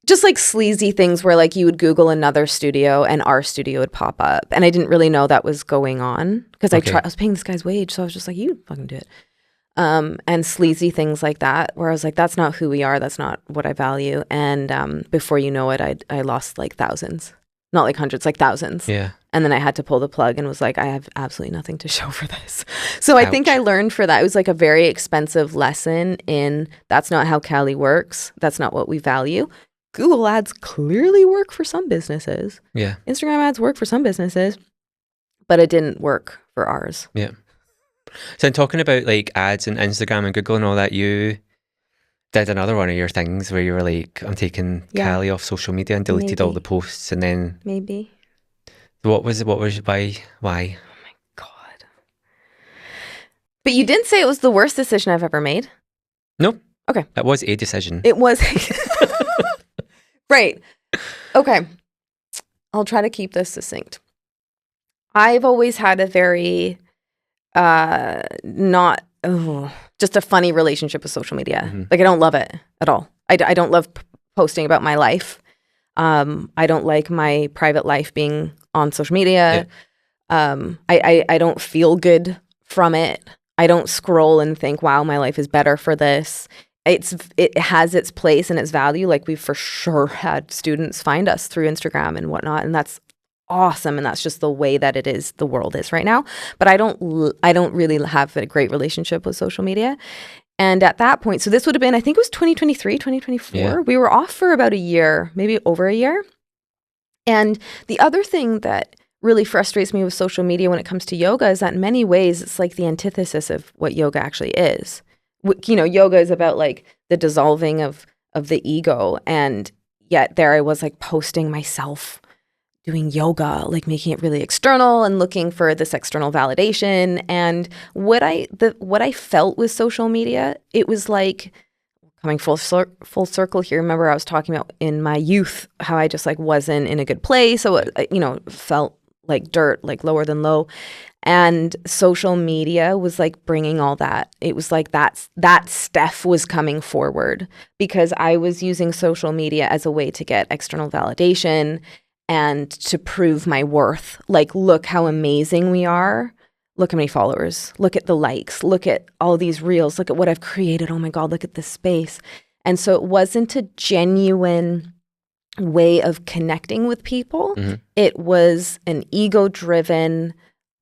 just like sleazy things where like you would Google another studio and our studio would pop up. And I didn't really know that was going on because I was paying this guy's wage. So I was just like, you fucking do it. And sleazy things like that where I was like, that's not who we are. That's not what I value. And before you know it, I lost like thousands. Not like hundreds, like thousands.
Yeah.
And then I had to pull the plug and was like, I have absolutely nothing to show for this. So I think I learned for that. It was like a very expensive lesson in that's not how Cali works. That's not what we value. Google ads clearly work for some businesses.
Yeah.
Instagram ads work for some businesses, but it didn't work for ours.
Yeah. So in talking about like ads and Instagram and Google and all that, you did another one of your things where you were like, I'm taking Cali off social media and deleted all the posts, and then
maybe.
Why? Oh my
God. But you didn't say it was the worst decision I've ever made.
No.
Okay.
It was a decision.
It was. Right. Okay. I'll try to keep this succinct. I've always had a very just a funny relationship with social media.
Mm-hmm.
Like I don't love it at all. I don't love posting about my life. I don't like my private life being on social media. Yeah. I don't feel good from it. I don't scroll and think, wow, my life is better for this. It has its place and its value. Like we've for sure had students find us through Instagram and whatnot, and that's awesome. And that's just the way that it is, the world is right now. But I don't really have a great relationship with social media. And at that point, so this would have been, I think it was 2023, 2024. Yeah. We were off for about a year, maybe over a year. And the other thing that really frustrates me with social media when it comes to yoga is that in many ways, it's like the antithesis of what yoga actually is. You know, yoga is about like the dissolving of the ego. And yet there I was like posting myself doing yoga, like making it really external and looking for this external validation. And what I felt with social media, it was like coming full circle here. Remember I was talking about in my youth, how I just like wasn't in a good place. So, felt like dirt, like lower than low. And social media was like bringing all that. It was like that Steph was coming forward because I was using social media as a way to get external validation and to prove my worth. Like, look how amazing we are. Look how many followers. Look at the likes. Look at all these reels. Look at what I've created. Oh my God, look at this space. And so it wasn't a genuine way of connecting with people. Mm-hmm. It was an ego-driven,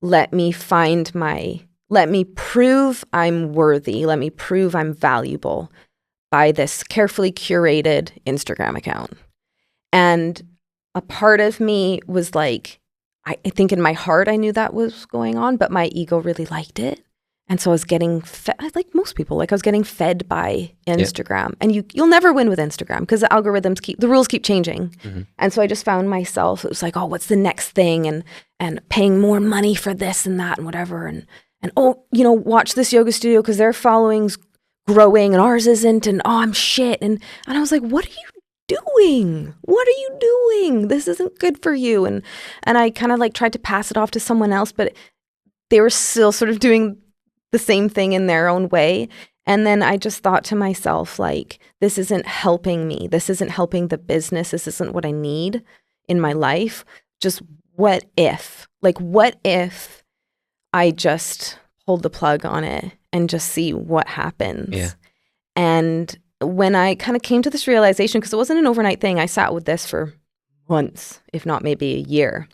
let me prove I'm worthy. Let me prove I'm valuable by this carefully curated Instagram account. And a part of me was like, I think in my heart I knew that was going on, but my ego really liked it. And so I was getting fed, like most people, like I was getting fed by Instagram. Yeah. And you'll never win with Instagram because the algorithms the rules keep changing. Mm-hmm. And so I just found myself, it was like, oh, what's the next thing? And paying more money for this and that and whatever. And oh, watch this yoga studio because their following's growing and ours isn't. And oh, I'm shit. And I was like, what are you doing? What are you doing? This isn't good for you. And I kind of like tried to pass it off to someone else, but they were still sort of doing the same thing in their own way. And then I just thought to myself, like, this isn't helping me. This isn't helping the business. This isn't what I need in my life. Just what if? Like, what if I just pulled the plug on it and just see what happens? Yeah. And when I kind of came to this realization, because it wasn't an overnight thing, I sat with this for months, if not maybe a year,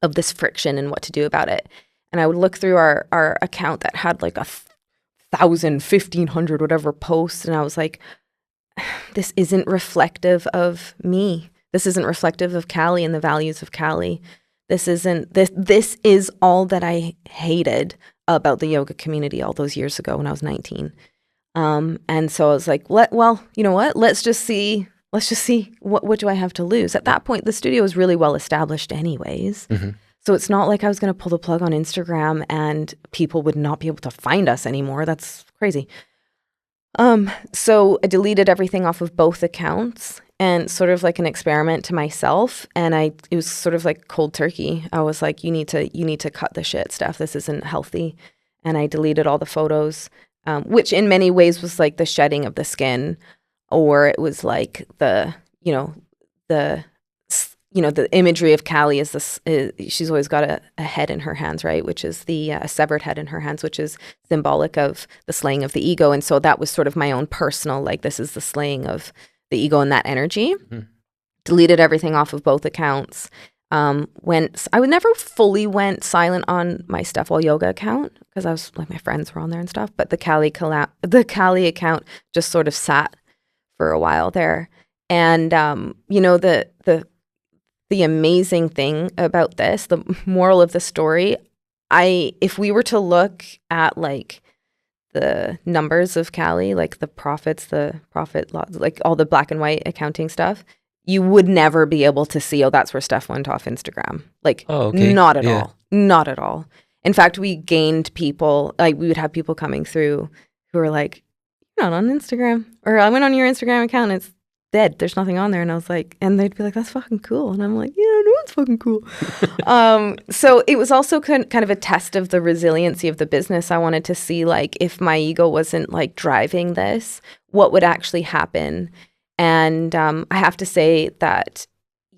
of this friction and what to do about it. And I would look through our account that had like 1,000, 1,500, whatever posts. And I was like, this isn't reflective of me. This isn't reflective of Cali and the values of Cali. This is all that I hated about the yoga community all those years ago when I was 19. And so I was like, you know what? Let's just see what do I have to lose? At that point, the studio was really well established anyways. Mm-hmm. So it's not like I was going to pull the plug on Instagram and people would not be able to find us anymore. That's crazy. So I deleted everything off of both accounts and sort of like an experiment to myself. And it was sort of like cold turkey. I was like, you need to cut the shit, Steph. This isn't healthy. And I deleted all the photos, which in many ways was like the shedding of the skin, or it was like the imagery of Cali is this, she's always got a head in her hands, right? Which is a severed head in her hands, which is symbolic of the slaying of the ego. And so that was sort of my own personal, like, this is the slaying of the ego and that energy. Mm-hmm. Deleted everything off of both accounts. I would never fully went silent on my Steph Yoga account because I was like my friends were on there and stuff. But the Cali account just sort of sat for a while there. And the amazing thing about this, the moral of the story, if we were to look at like the numbers of Cali, like the profit, like all the black and white accounting stuff, you would never be able to see, oh, that's where Steph went off Instagram. Like, not at all. Not at all. In fact, we gained people, like we would have people coming through who were like, you're not on Instagram. Or I went on your Instagram account, it's dead. There's nothing on there. And I was like, and they'd be like, that's fucking cool. And I'm like, yeah, I know it's fucking cool. So it was also kind of a test of the resiliency of the business. I wanted to see like if my ego wasn't like driving this, what would actually happen. And I have to say that,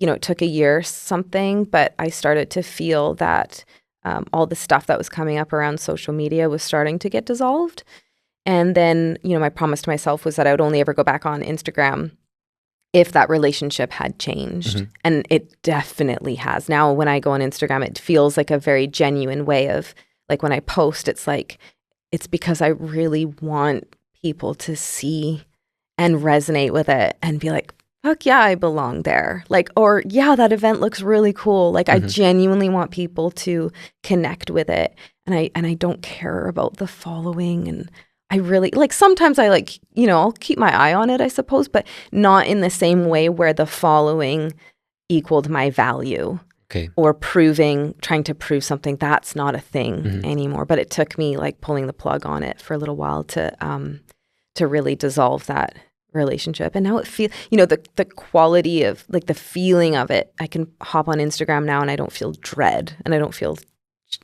it took a year something, but I started to feel that all the stuff that was coming up around social media was starting to get dissolved. And then, my promise to myself was that I would only ever go back on Instagram if that relationship had changed. Mm-hmm. And it definitely has. Now, when I go on Instagram, it feels like a very genuine way of, like when I post, it's like, it's because I really want people to see and resonate with it and be like, fuck yeah, I belong there. Like, or yeah, that event looks really cool. Like, mm-hmm. I genuinely want people to connect with it. And I don't care about the following. And I really, like, sometimes I like, I'll keep my eye on it, I suppose, but not in the same way where the following equaled my value.
Okay.
Or trying to prove something. That's not a thing mm-hmm. anymore. But it took me like pulling the plug on it for a little while to really dissolve that relationship. And now it feels, the quality of like the feeling of it. I can hop on Instagram now and I don't feel dread and I don't feel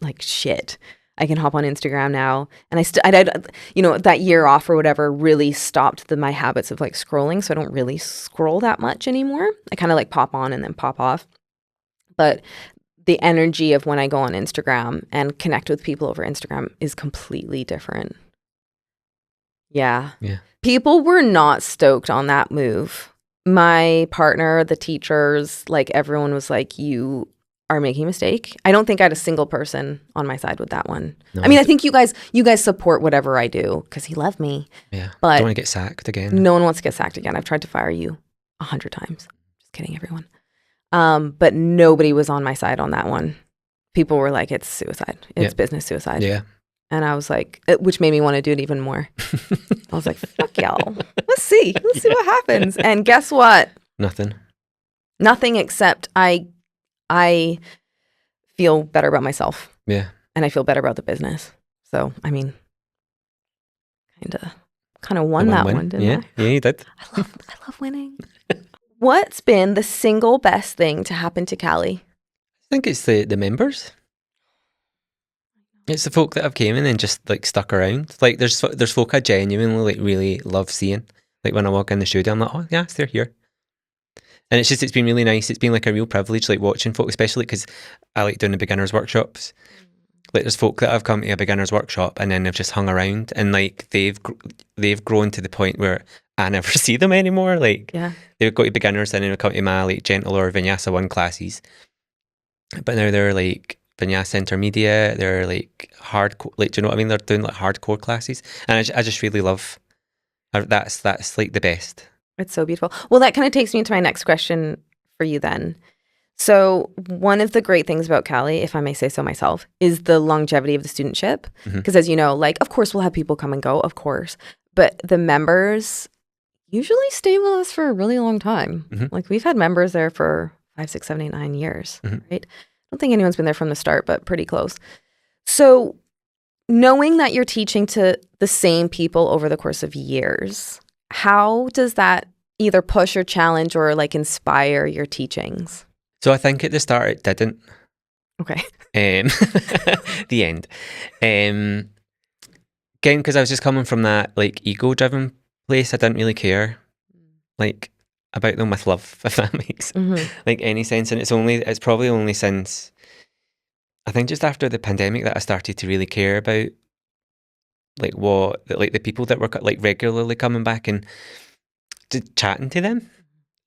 like shit. I can hop on Instagram now and that year off or whatever really stopped my habits of like scrolling. So I don't really scroll that much anymore. I kind of like pop on and then pop off. But the energy of when I go on Instagram and connect with people over Instagram is completely different. Yeah. People were not stoked on that move. My partner, the teachers, like everyone was like, you are making a mistake. I don't think I had a single person on my side with that one. No, I mean, I think you guys support whatever I do because he loved me.
Yeah.
But
don't want to get sacked again.
No one wants to get sacked again. I've tried to fire you 100 times. Just kidding, everyone. But nobody was on my side on that one. People were like, it's suicide. It's business suicide.
Yeah.
And I was like, which made me want to do it even more. I was like, fuck y'all. Let's see what happens. And guess what? Nothing except I feel better about myself.
Yeah.
And I feel better about the business. So, I mean, kind of won that one, didn't I?
Yeah, you did.
I love winning. What's been the single best thing to happen to Cali?
I think it's the members. It's the folk that have came in and just like stuck around. Like there's folk I genuinely like really love seeing. Like when I walk in the studio, I'm like, oh yes, they're here. And it's been really nice. It's been like a real privilege, like watching folk, especially because I like doing the beginners workshops. Like there's folk that have come to a beginners workshop and then they've just hung around and like they've grown to the point where I never see them anymore. Like they've got to beginners and then they'll come to my like gentle or Vinyasa 1 classes. But now they're like Vinyasa intermediate, they're like hardcore, like, do you know what I mean? They're doing like hardcore classes. And I just really love, that's like the best.
It's so beautiful. Well, that kind of takes me to my next question for you then. So one of the great things about Cali, if I may say so myself, is the longevity of the studentship. Because as you know, like, of course, we'll have people come and go, of course. But the members usually stay with us for a really long time. Like we've had members there for 5, 6, 7, 8, 9 years, right? I don't think anyone's been there from the start, but pretty close. So knowing that you're teaching to the same people over the course of years, how does that either push or challenge or like inspire your teachings?
So I think at the start it didn't.
Okay.
The end. Again, because I was just coming from that like ego-driven place, I didn't really care like about them with love, if that makes like any sense. And it's probably only since I think just after the pandemic that I started to really care about like the people that were like regularly coming back and chatting to them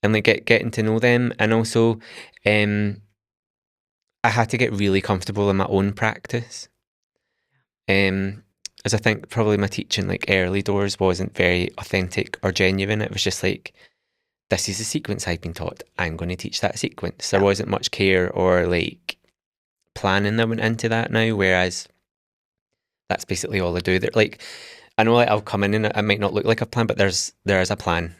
and like getting to know them. And also I had to get really comfortable in my own practice. As I think probably my teaching like early doors wasn't very authentic or genuine. It was just like, this is the sequence I've been taught. I'm going to teach that sequence. There wasn't much care or like planning that went into that now, whereas that's basically all I do. They're like, I know like I'll come in and it might not look like a plan, but there is a plan.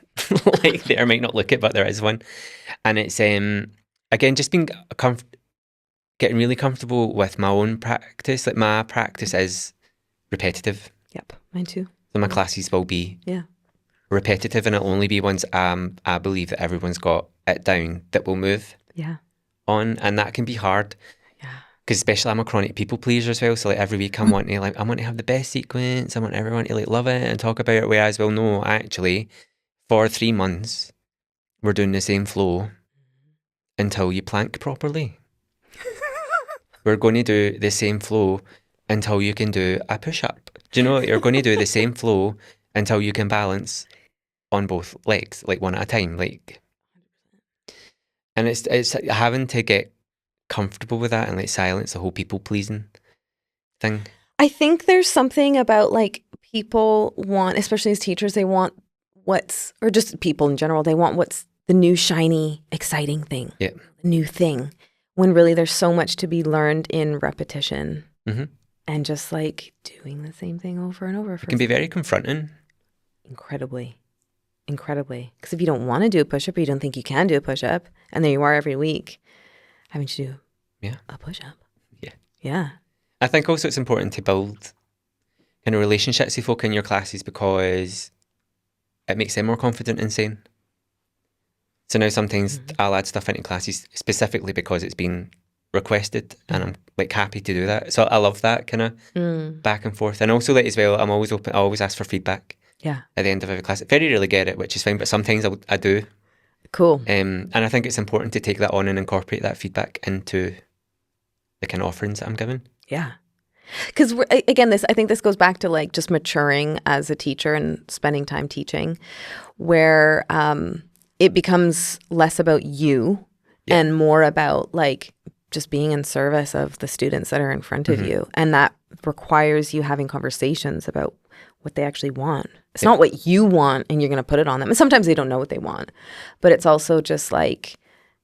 Like there might not look it, but there is one. And it's again just being getting really comfortable with my own practice. Like my practice is repetitive.
Yep, mine too.
So my classes will be repetitive, and it'll only be ones I believe that everyone's got it down that will move on, and that can be hard.
Yeah.
Because especially I'm a chronic people pleaser as well. So like every week I want to have the best sequence. I want everyone to like love it and talk about it. Whereas, well, no, actually, for 3 months we're doing the same flow until you plank properly. We're going to do the same flow until you can do a push-up. Do you know, you're going to do the same flow until you can balance on both legs, like one at a time. Like, and it's having to get comfortable with that and like silence the whole people-pleasing thing.
I think there's something about like people want, especially as teachers, they want or just people in general, they want what's the new, shiny, exciting thing.
Yeah.
New thing. When really there's so much to be learned in repetition.
Mm-hmm.
And just like doing the same thing over and over.
It can be very confronting.
Incredibly. Because if you don't want to do a push-up or you don't think you can do a push-up, and there you are every week having to do a push-up.
Yeah.
Yeah.
I think also it's important to build kind of relationships with folk in your classes because it makes them more confident in saying. So now sometimes I'll add stuff into classes specifically because it's been requested and I'm like happy to do that. So I love that kind of back and forth. And also that as well, I'm always open, I always ask for feedback at the end of every class. I very rarely get it, which is fine, but sometimes I do.
Cool.
And I think it's important to take that on and incorporate that feedback into the kind of offerings that I'm giving.
Yeah. Because again, I think this goes back to like just maturing as a teacher and spending time teaching, where it becomes less about you and more about like just being in service of the students that are in front of you. And that requires you having conversations about what they actually want. It's not what you want and you're going to put it on them. And sometimes they don't know what they want. But it's also just like,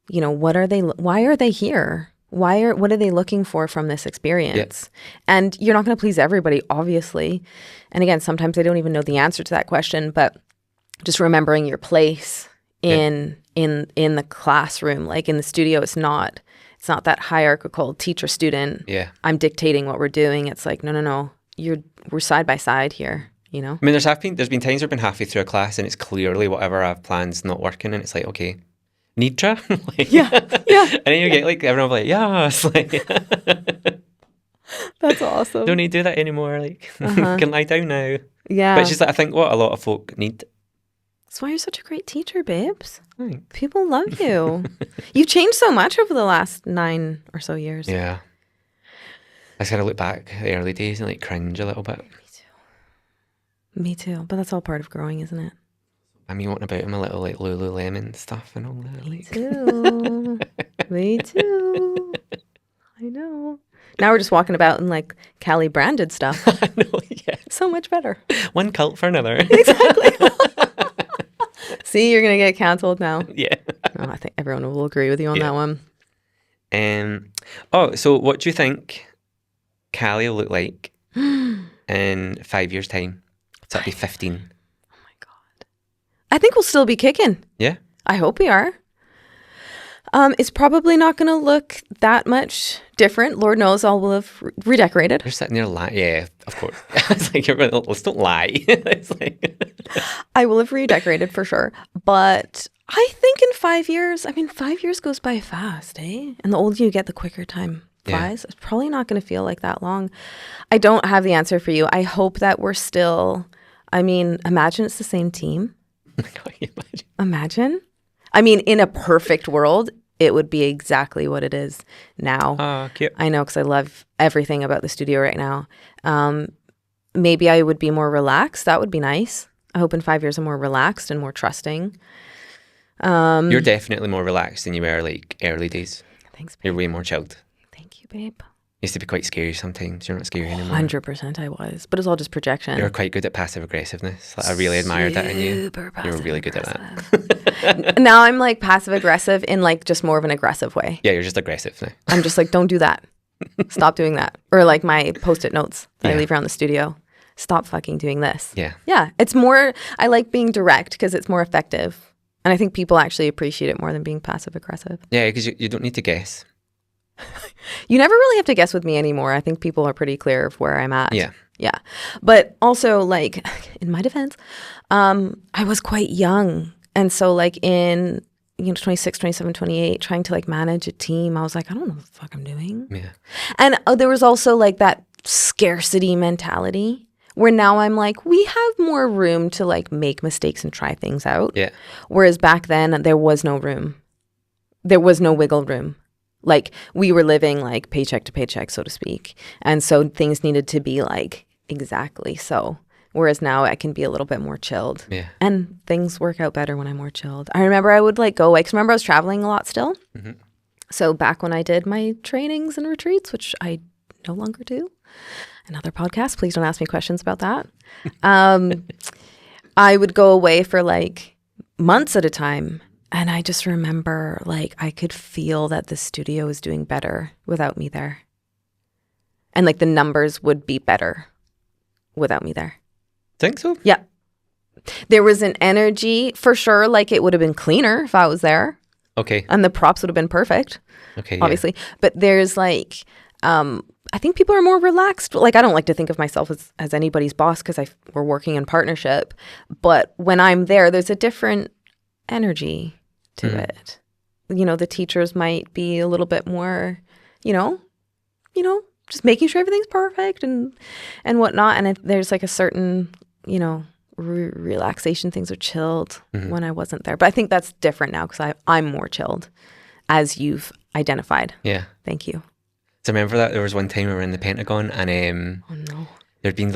you know, why are they here? What are they looking for from this experience? And you're not going to please everybody, obviously. And again, sometimes they don't even know the answer to that question, but just remembering your place in the classroom, like in the studio, it's not that hierarchical teacher student.
Yeah.
I'm dictating what we're doing. It's like, no, we're side by side here, you know?
I mean, there's been times I've been halfway through a class and it's clearly whatever I've planned's not working and it's like, okay, Nidra? Like,
yeah.
And then you get like, everyone will be like, yes. Like,
that's awesome.
Don't need to do that anymore. Like, can lie down now.
Yeah.
But it's just that I think what a lot of folk need.
That's why you're such a great teacher, babes.
Thanks.
People love you. You've changed so much over the last 9 or so years.
Yeah. I just kind of look back at the early days and like cringe a little bit.
Me too. But that's all part of growing, isn't it?
I mean, what about my little like Lululemon stuff and all that?
Me too. Me too. I know. Now we're just walking about in like Cali branded stuff.
I know, yeah.
So much better.
One cult for another.
Exactly. See, you're going to get cancelled now.
Yeah.
Oh, I think everyone will agree with you on that one.
So what do you think Cali will look like in 5 years' time? So that'd be 15.
Oh my God. I think we'll still be kicking.
Yeah?
I hope we are. It's probably not going to look that much different. Lord knows I will have redecorated.
You're sitting there lying. Yeah, of course. It's like, let's don't lie. It's like
I will have redecorated for sure. But I think in 5 years, 5 years goes by fast, eh? And the older you get, the quicker time flies. Yeah. It's probably not going to feel like that long. I don't have the answer for you. I hope that we're still, imagine it's the same team.
Oh my God,
imagine. In a perfect world, it would be exactly what it is now.
Oh, cute.
I know, because I love everything about the studio right now. Maybe I would be more relaxed. That would be nice. I hope in 5 years I'm more relaxed and more trusting.
You're definitely more relaxed than you were like early days.
Thanks, babe.
You're way more chilled.
Thank you, babe.
Used to be quite scary sometimes. You're not scary anymore.
100% I was, but it's all just projection.
You're quite good at passive aggressiveness. Like, I really admired that in you. You were really good at that.
Now I'm like passive aggressive in like just more of an aggressive way.
Yeah, you're just aggressive now.
I'm just like, don't do that. Stop doing that. Or like my post-it notes that I leave around the studio. Stop fucking doing this.
Yeah.
Yeah. It's more, I like being direct because it's more effective. And I think people actually appreciate it more than being passive aggressive.
Yeah, because you don't need to guess.
You never really have to guess with me anymore. I think people are pretty clear of where I'm at.
Yeah.
Yeah. But also, like, in my defense, I was quite young. And so, like, in, 26, 27, 28, trying to, like, manage a team, I was like, I don't know what the fuck I'm doing.
Yeah.
And there was also, like, that scarcity mentality where now I'm like, we have more room to, like, make mistakes and try things out.
Yeah.
Whereas back then, there was no room. There was no wiggle room. Like, we were living, like, paycheck to paycheck, so to speak. And so things needed to be, like, exactly so. Whereas now I can be a little bit more chilled.
Yeah.
And things work out better when I'm more chilled. I remember I would, like, go away. Because remember I was traveling a lot still. Mm-hmm. So back when I did my trainings and retreats, which I no longer do. Another podcast. Please don't ask me questions about that. I would go away for, like, months at a time. And I just remember, like, I could feel that the studio was doing better without me there. And, like, the numbers would be better without me there.
Think so?
Yeah. There was an energy, for sure, like, it would have been cleaner if I was there.
Okay.
And the props would have been perfect.
Okay,
obviously. Yeah. But there's, like, I think people are more relaxed. Like, I don't like to think of myself as anybody's boss because we're working in partnership. But when I'm there, there's a different energy to it. The teachers might be a little bit more, just making sure everything's perfect and whatnot. And there's like a certain, relaxation. Things are chilled when I wasn't there. But I think that's different now because I'm more chilled, as you've identified.
Yeah.
Thank you.
So remember that there was one time we were in the Pentagon and
oh no.
There'd been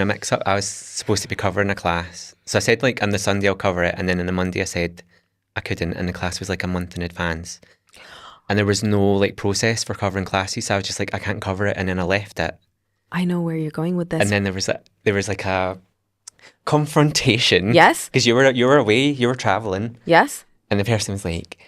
a mix up. I was supposed to be covering a class. So I said, like, on the Sunday I'll cover it. And then on the Monday I said I couldn't. And the class was like a month in advance. And there was no, like, process for covering classes. So I was just like, I can't cover it. And then I left it.
I know where you're going with this.
And then there was like a confrontation.
Yes.
Because you were away, you were traveling.
Yes.
And the person was like,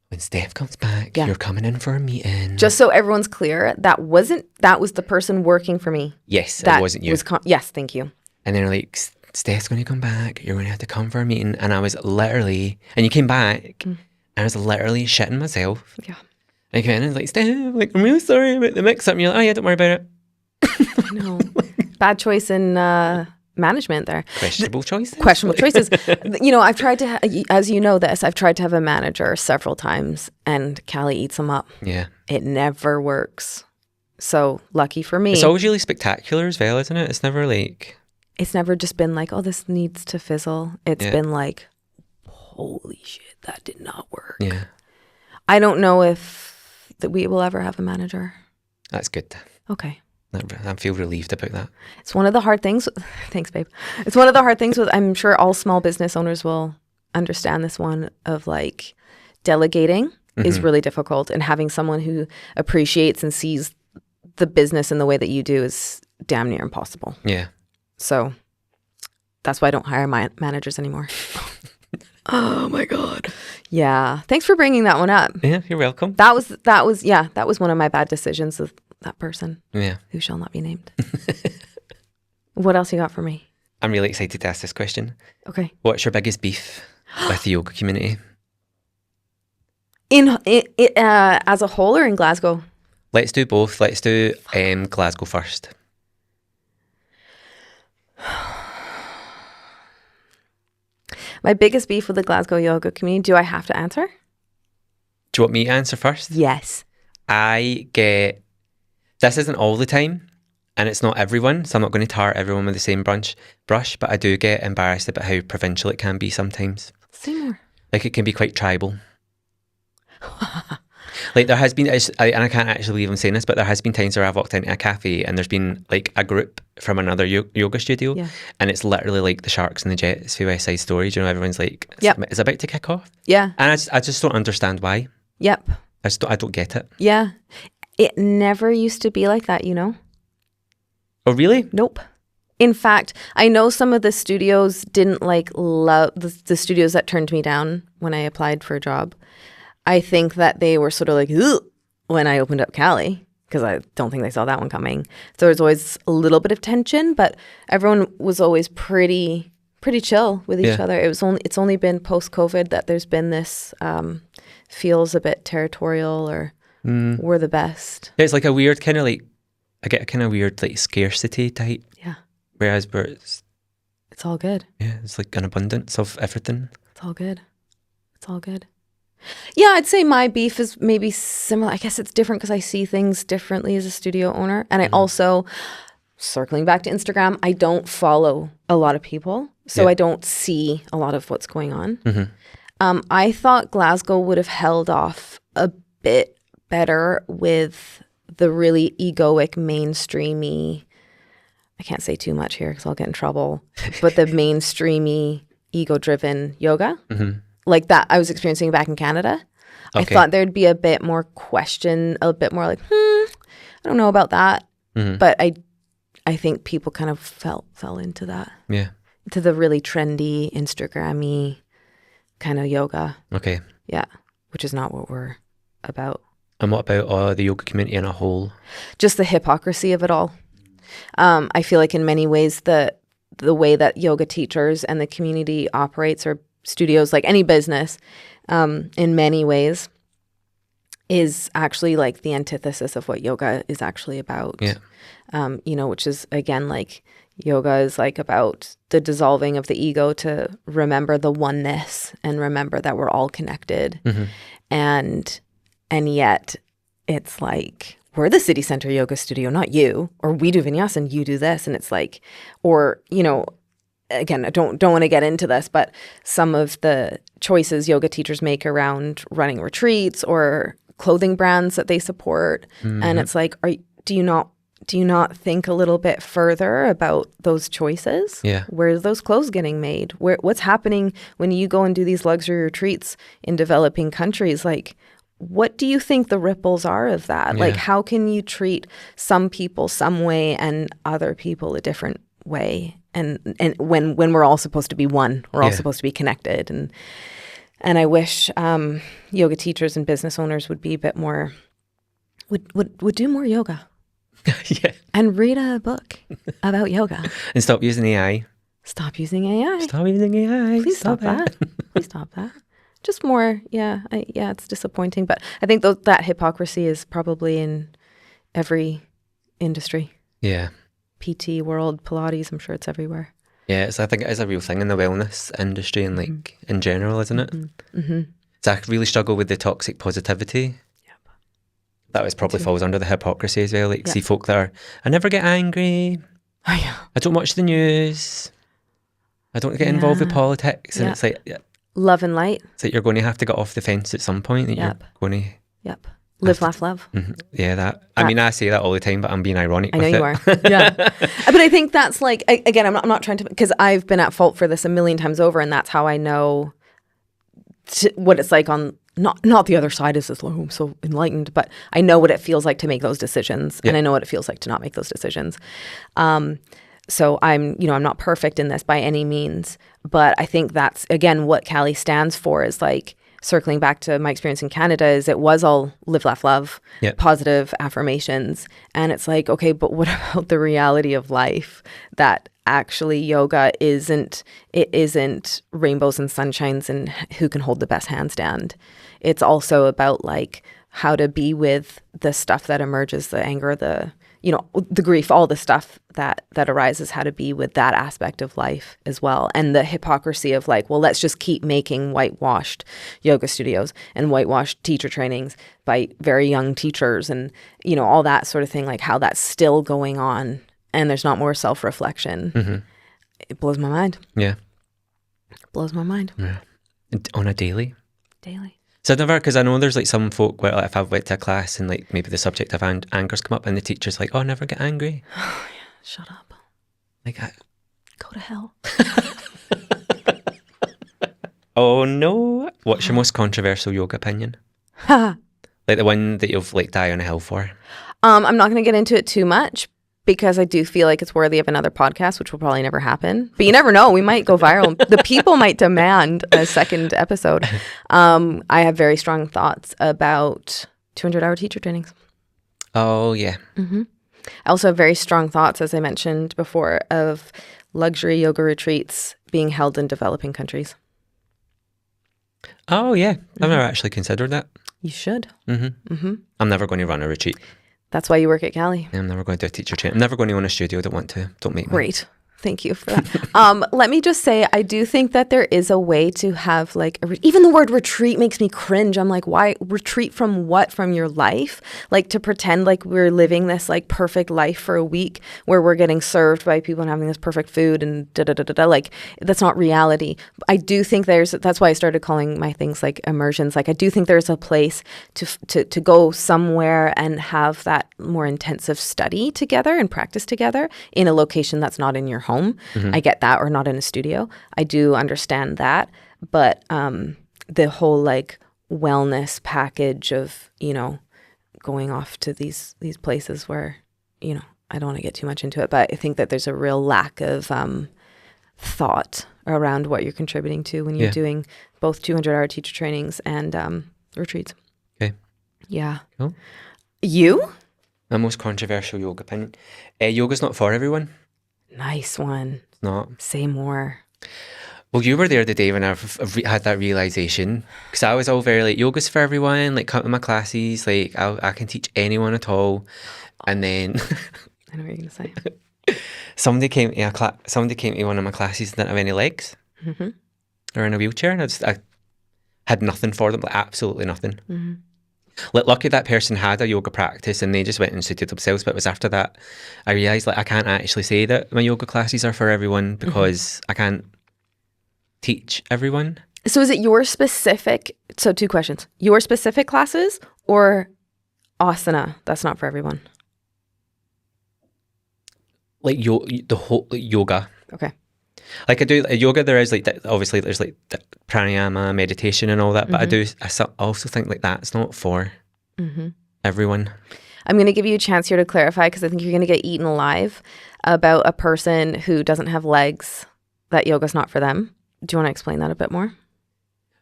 when Steph comes back, you're coming in for a meeting.
Just so everyone's clear, that was the person working for me.
Yes, that wasn't you.
Yes, thank you.
And they're like, Steph's going to come back. You're going to have to come for a meeting. And I was literally, and you came back, and I was literally shitting myself.
Yeah.
And I came in and was like, Steph, like, I'm really sorry about the mix-up. And you're like, oh yeah, don't worry about it.
I know. Bad choice in management there.
Questionable choices.
I've tried to, as you know this, I've tried to have a manager several times and Cali eats them up.
Yeah.
It never works. So lucky for me.
It's always really spectacular as well, isn't it? It's never like...
It's never just been like, oh, this needs to fizzle. It's been like, holy shit, that did not work.
Yeah.
I don't know if we will ever have a manager.
That's good.
Okay.
I feel relieved about that.
It's one of the hard things. Thanks, babe. It's one of the hard things with, I'm sure all small business owners will understand this one of like delegating is really difficult. And having someone who appreciates and sees the business in the way that you do is damn near impossible.
Yeah. So
that's why I don't hire my managers anymore. Oh my God. Yeah. Thanks for bringing that one up.
Yeah, you're welcome.
That was one of my bad decisions of that person.
Yeah.
Who shall not be named. What else you got for me?
I'm really excited to ask this question.
Okay.
What's your biggest beef with the yoga community?
As a whole or in Glasgow?
Let's do both. Let's do Glasgow first.
My biggest beef with the Glasgow yoga community, do I have to answer?
Do you want me to answer first?
Yes.
This isn't all the time, and it's not everyone, so I'm not going to tar everyone with the same brush, but I do get embarrassed about how provincial it can be sometimes.
Say more.
Like, it can be quite tribal. Like, there has been, and I can't actually believe I'm saying this, but there has been times where I've walked into a cafe and there's been like a group from another yoga studio, and it's literally like the Sharks and the Jets for West Side Story. You know, everyone's like, it's about to kick off.
Yeah.
And I just don't understand why.
Yep.
I don't get it.
Yeah. It never used to be like that, you know?
Oh, really?
Nope. In fact, I know some of the studios didn't love the studios that turned me down when I applied for a job. I think that they were sort of like, ugh, when I opened up Cali, because I don't think they saw that one coming. So there was always a little bit of tension, but everyone was always pretty chill with each other. It's only been post-COVID that there's been this feels a bit territorial or we're the best.
It's like a weird kind of like, I get a kind of weird like scarcity type.
Yeah.
Whereas where it's
all good.
Yeah, it's like an abundance of everything.
It's all good. It's all good. Yeah, I'd say my beef is maybe similar. I guess it's different because I see things differently as a studio owner. And I also, circling back to Instagram, I don't follow a lot of people. So I don't see a lot of what's going on. I thought Glasgow would have held off a bit better with the really egoic, mainstreamy, I can't say too much here because I'll get in trouble, but the mainstreamy, ego-driven yoga. Like that I was experiencing back in Canada. Okay. I thought there'd be a bit more question, a bit more like, I don't know about that. But I think people kind of fell into that. Yeah. To the really trendy, Instagram-y kind of yoga. Okay. Yeah. Which is not what we're about.
And what about the yoga community in a whole?
Just the hypocrisy of it all. I feel like in many ways the way that yoga teachers and the community operates, or studios, like any business, in many ways is actually like the antithesis of what yoga is actually about. Yeah. Which is, again, like yoga is like about the dissolving of the ego to remember the oneness and remember that we're all connected. And yet it's like, we're the city center yoga studio, not you, or we do vinyasa and you do this. And it's like, or, again, I don't want to get into this, but some of the choices yoga teachers make around running retreats or clothing brands that they support. And it's like, do you not think a little bit further about those choices? Yeah. Where's those clothes getting made? What's happening when you go and do these luxury retreats in developing countries? Like, what do you think the ripples are of that? Yeah. Like, how can you treat some people some way and other people a different way? And when we're all supposed to be one, we're all supposed to be connected. And I wish yoga teachers and business owners would be a bit more, would do more yoga. Yeah. And read a book about yoga.
And stop using AI.
Stop using AI.
Stop using AI.
Please stop that. Please stop that. Just more, it's disappointing. But I think that hypocrisy is probably in every industry. Yeah. PT world, Pilates, I'm sure it's everywhere.
Yeah, I think it is a real thing in the wellness industry and like in general, isn't it? So I really struggle with the toxic positivity. Yep. That always probably falls under the hypocrisy as well. Like, see folk that are, I never get angry. Oh, yeah. I don't watch the news. I don't get involved with politics. And it's like...
Love and light.
It's like you're going to have to get off the fence at some point. That you're going to...
Yep. Live, laugh, love.
Yeah, that. I mean, I say that all the time, but I'm being ironic with it.
I know you are. Yeah. But I think that's like, again, I'm not trying to... Because I've been at fault for this a million times over, and that's how I know what it's like on... Not the other side is this, oh, I'm so enlightened, but I know what it feels like to make those decisions, and I know what it feels like to not make those decisions. So I'm not perfect in this by any means, but I think that's, again, what Cali stands for is like, circling back to my experience in Canada, is it was all live, laugh, love, positive affirmations. And it's like, okay, but what about the reality of life, that actually yoga isn't rainbows and sunshines and who can hold the best handstand. It's also about like how to be with the stuff that emerges, the anger, the grief, all the stuff that arises, how to be with that aspect of life as well. And the hypocrisy of like, well, let's just keep making whitewashed yoga studios and whitewashed teacher trainings by very young teachers and, all that sort of thing, like how that's still going on and there's not more self-reflection. It blows my mind. Yeah. It blows my mind.
Yeah. On a daily? Daily. So I've never, because I know there's like some folk where like, if I've went to a class and like maybe the subject of anger's come up and the teacher's like, oh, never get angry.
Oh, yeah. Shut up.
Like,
go to hell.
Oh no. What's your most controversial yoga opinion? Like the one that you've like die on a hill for?
I'm not going to get into it too much because I do feel like it's worthy of another podcast, which will probably never happen. But you never know. We might go viral. The people might demand a second episode. I have very strong thoughts about 200-hour teacher trainings.
Oh, yeah.
Mm-hmm. I also have very strong thoughts, as I mentioned before, of luxury yoga retreats being held in developing countries.
Oh, yeah. I've never actually considered that.
You should.
I'm never going to run a retreat.
That's why you work at Cali.
I'm never going to do a teacher training. I'm never going to own a studio. I don't want to. Don't make me.
Great. Thank you for that. Let me just say, I do think that there is a way to have like, even the word retreat makes me cringe. I'm like, why retreat from what? From your life? Like to pretend like we're living this like perfect life for a week where we're getting served by people and having this perfect food and da-da-da-da-da. Like that's not reality. I do think that's why I started calling my things like immersions. Like I do think there's a place to go somewhere and have that more intensive study together and practice together in a location that's not in your home. I get that, or not in a studio. I do understand that. But the whole like wellness package of, going off to these places where, I don't want to get too much into it, but I think that there's a real lack of thought around what you're contributing to when you're doing both 200-hour teacher trainings and retreats.
Okay.
Yeah.
Cool.
You?
My most controversial yoga opinion. Yoga's not for everyone.
Nice one.
It's not.
Say more.
Well, you were there the day when I had that realization, because I was all very like, yoga's for everyone, like come to my classes, like I can teach anyone at all. And then
I know what you're going to say.
somebody came to one of my classes and didn't have any legs or in a wheelchair, and I had nothing for them, like absolutely nothing. Like, lucky that person had a yoga practice and they just went and suited themselves, but it was after that I realised like I can't actually say that my yoga classes are for everyone because I can't teach everyone.
So is it your specific, so two questions, your specific classes or asana, that's not for everyone? Like
the whole yoga.
Okay.
Like I do yoga, there is like obviously there's like pranayama, meditation and all that, but I also think like that's not for everyone.
I'm going to give you a chance here to clarify because I think you're going to get eaten alive about a person who doesn't have legs, that yoga's not for them. Do you want to explain that a bit more?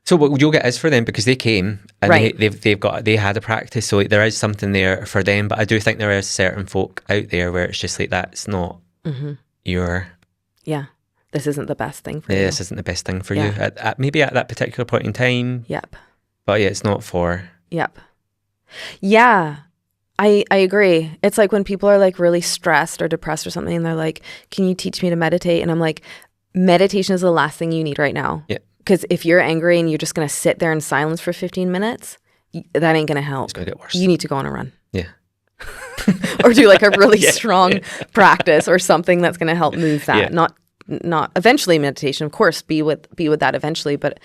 So what yoga is for them because they came and
right.
they had a practice, so like, there is something there for them, but I do think there is certain folk out there where it's just like that's not your...
Yeah. This isn't the best thing for you.
This isn't the best thing for you. Maybe at that particular point in time.
Yep.
But yeah, it's not for...
Yep. Yeah. I agree. It's like when people are like really stressed or depressed or something and they're like, can you teach me to meditate? And I'm like, meditation is the last thing you need right now.
Yeah.
Because if you're angry and you're just going to sit there in silence for 15 minutes, that ain't going to help.
It's going to get worse.
You need to go on a run.
Yeah.
Or do like a really strong practice or something that's going to help move that. Not eventually meditation, of course, be with that eventually, but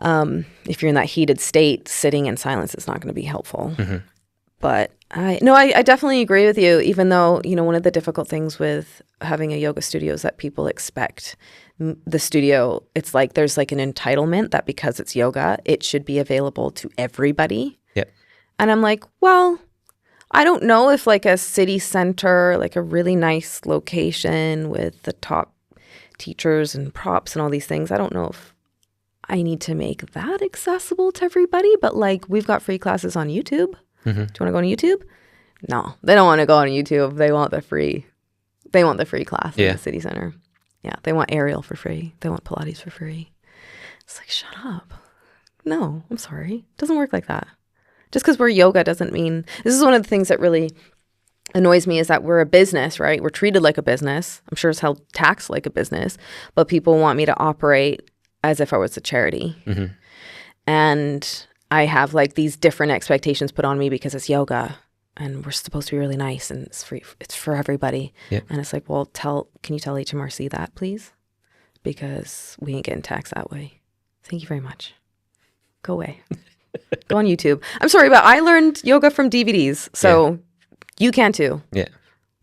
if you're in that heated state, sitting in silence is not going to be helpful. But I definitely agree with you, even though, one of the difficult things with having a yoga studio is that people expect the studio, it's like there's like an entitlement that because it's yoga, it should be available to everybody.
Yep.
And I'm like, well, I don't know if like a city center, like a really nice location with the top teachers and props and all these things, I don't know if I need to make that accessible to everybody, but like we've got free classes on YouTube. Do you want to go on YouTube? No, they don't want to go on YouTube. They want the free class in the city center. Yeah, they want aerial for free. They want Pilates for free. It's like, shut up. No, I'm sorry. It doesn't work like that. Just because we're yoga doesn't mean... This is one of the things that really annoys me is that we're a business, right? We're treated like a business. I'm sure it's held taxed like a business, but people want me to operate as if I was a charity. And I have like these different expectations put on me because it's yoga and we're supposed to be really nice and it's free. It's for everybody.
Yep.
And it's like, well, can you tell HMRC that, please? Because we ain't getting taxed that way. Thank you very much. Go away. Go on YouTube. I'm sorry, but I learned yoga from DVDs. So you can too.
Yeah.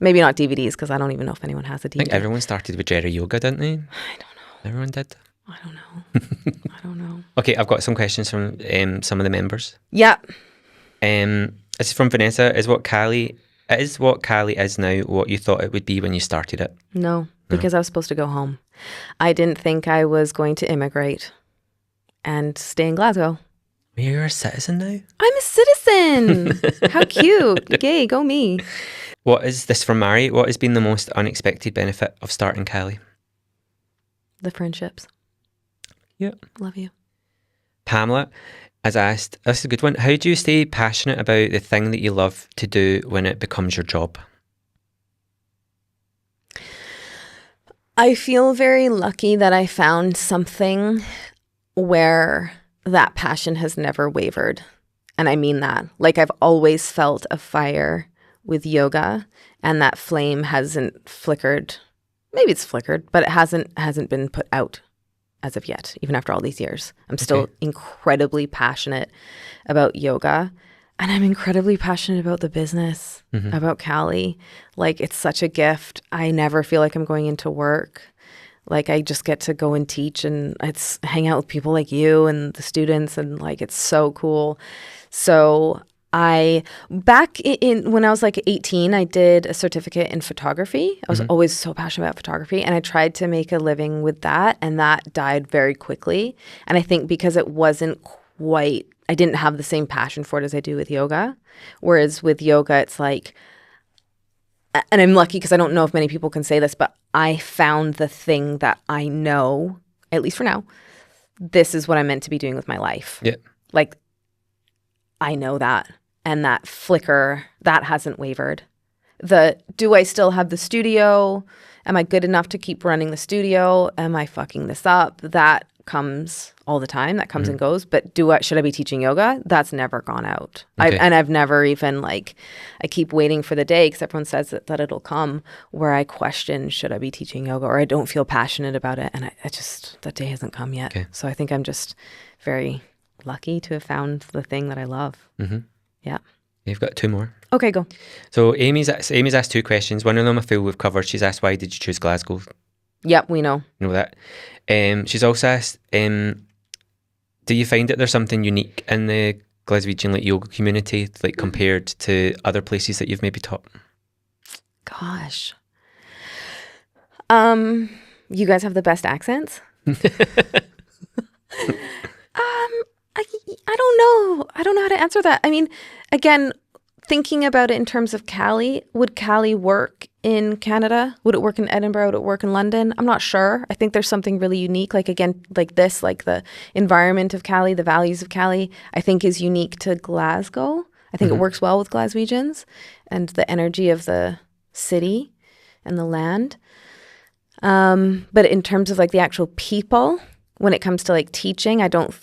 Maybe not DVDs because I don't even know if anyone has a DVD.
I think everyone started with Jerry Yoga, didn't they?
I don't know.
Everyone did.
I don't know.
Okay, I've got some questions from some of the members.
Yeah.
This is from Vanessa. Is what Cali is now what you thought it would be when you started it?
No, because I was supposed to go home. I didn't think I was going to immigrate and stay in Glasgow.
You're a citizen now?
I'm a citizen. How cute. Yay, go me.
What is this from Mary? What has been the most unexpected benefit of starting Cali?
The friendships.
Yeah.
Love you.
Pamela has asked, this is a good one. How do you stay passionate about the thing that you love to do when it becomes your job?
I feel very lucky that I found something where that passion has never wavered. And I mean that. Like, I've always felt a fire with yoga, and that flame hasn't flickered. Maybe it's flickered, but it hasn't been put out as of yet, even after all these years. I'm still incredibly passionate about yoga, and I'm incredibly passionate about the business, about Cali. Like, it's such a gift. I never feel like I'm going into work. Like, I just get to go and teach, and it's hang out with people like you and the students, and like, it's so cool. So back in when I was like 18, I did a certificate in photography. I was always so passionate about photography, and I tried to make a living with that, and that died very quickly. And I think because it wasn't quite, I didn't have the same passion for it as I do with yoga. Whereas with yoga, it's like, and I'm lucky because I don't know if many people can say this, but I found the thing that I know, at least for now, this is what I'm meant to be doing with my life.
Yeah.
Like, I know that. And that flicker, that hasn't wavered. Do I still have the studio? Am I good enough to keep running the studio? Am I fucking this up? That comes all the time. That comes and goes. But should I be teaching yoga? That's never gone out.
Okay.
I've never even I keep waiting for the day because everyone says that it'll come where I question, should I be teaching yoga? Or I don't feel passionate about it. And that day hasn't come yet.
Okay.
So I think I'm just very lucky to have found the thing that I love.
Mm-hmm.
Yeah.
You've got two more.
Okay, go.
So Amy's asked two questions. One of them I feel we've covered. She's asked, why did you choose Glasgow?
Yep, we know.
You know that. She's also asked, do you find that there's something unique in the Glaswegian yoga community, compared to other places that you've maybe taught?
Gosh. You guys have the best accents? I don't know. I don't know how to answer that. I mean, again, thinking about it in terms of Cali, would Cali work in Canada? Would it work in Edinburgh? Would it work in London? I'm not sure. I think there's something really unique. Like, again, like this, like the environment of Cali, the values of Cali, I think is unique to Glasgow. I think it works well with Glaswegians and the energy of the city and the land. But in terms of the actual people, when it comes to teaching, I don't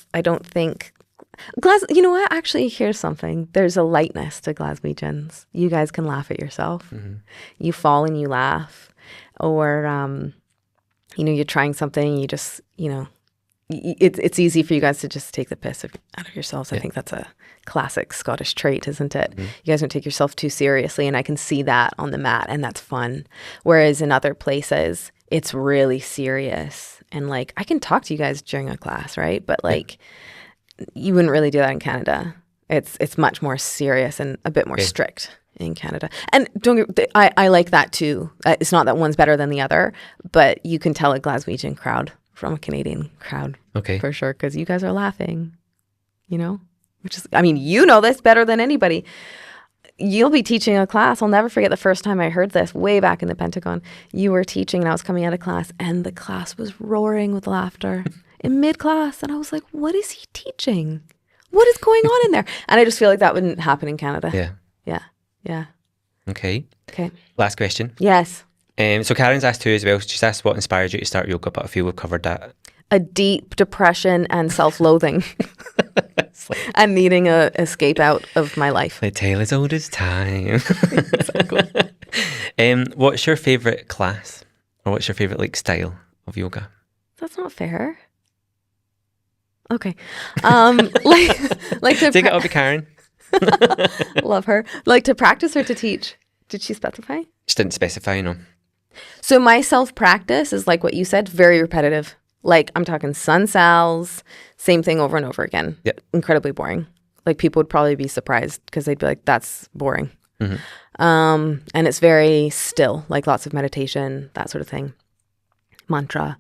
think you know what? Actually, here's something. There's a lightness to Glaswegians. You guys can laugh at yourself. You fall and you laugh, or you're trying something. You just it's easy for you guys to just take the piss out of yourselves. Yeah. I think that's a classic Scottish trait, isn't it? You guys don't take yourself too seriously, and I can see that on the mat, and that's fun. Whereas in other places, it's really serious, and I can talk to you guys during a class, right? But you wouldn't really do that in Canada. It's much more serious and a bit more strict in Canada. And I like that too. It's not that one's better than the other, but you can tell a Glaswegian crowd from a Canadian crowd, for sure, because you guys are laughing, which is, you know this better than anybody. You'll be teaching a class. I'll never forget the first time I heard this, way back in the Pentagon. You were teaching and I was coming out of class, and the class was roaring with laughter in mid-class. And I was like, what is he teaching? What is going on in there? And I just feel like that wouldn't happen in Canada. Yeah.
Okay.
Okay.
Last question.
Yes.
So Karen's asked too as well. She's asked what inspired you to start yoga, but I feel we've covered that.
A deep depression and self-loathing. And needing a escape out of my life.
The tale as old as time. What's your favourite class? Or what's your favourite style of yoga?
That's not fair. Okay. To
take it up to Karen.
Love her. To practice or to teach? Did she specify?
She didn't specify, no.
So my self-practice is what you said, very repetitive. I'm talking sun sals, same thing over and over again.
Yep.
Incredibly boring. Like people would probably be surprised because they'd be like, that's boring.
Mhm.
And it's very still, like lots of meditation, that sort of thing. Mantra.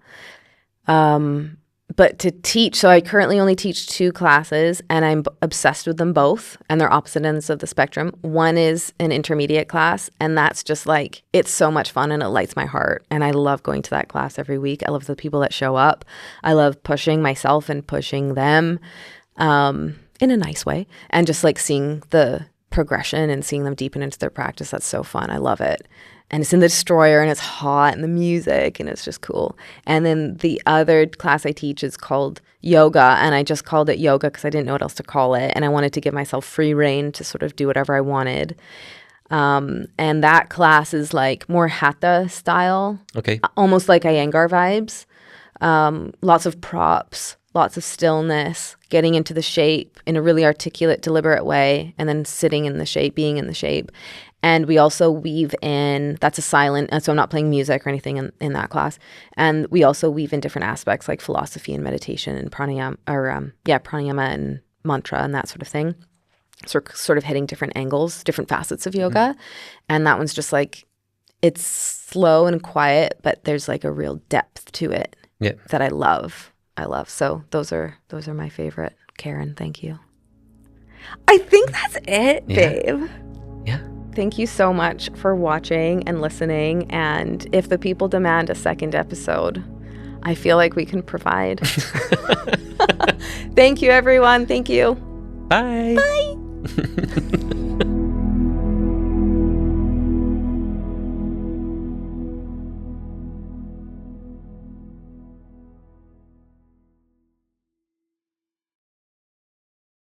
But to teach, so I currently only teach 2 classes and I'm obsessed with them both, and they're opposite ends of the spectrum. One is an intermediate class, and that's just like, it's so much fun and it lights my heart. And I love going to that class every week. I love the people that show up. I love pushing myself and pushing them in a nice way, and just like seeing the progression and seeing them deepen into their practice. That's so fun. I love it. And it's in the Destroyer and it's hot and the music and it's just cool. And then the other class I teach is called yoga, and I just called it yoga because I didn't know what else to call it, and I wanted to give myself free rein to sort of do whatever I wanted. And that class is like more hatha style,
Okay.
almost like Iyengar vibes. Lots of props, lots of stillness, getting into the shape in a really articulate, deliberate way, and then sitting in the shape, being in the shape. And we also weave in, that's a silent, so I'm not playing music or anything in that class. And we also weave in different aspects like philosophy and meditation and pranayama, pranayama and mantra and that sort of thing. So we're sort of hitting different angles, different facets of yoga. Mm-hmm. And that one's just like, it's slow and quiet, but there's like a real depth to it that I love. So those are my favorite. Karen, thank you. I think that's it, babe.
Yeah.
Thank you so much for watching and listening. And if the people demand a second episode, I feel like we can provide. Thank you, everyone. Thank you.
Bye.
Bye.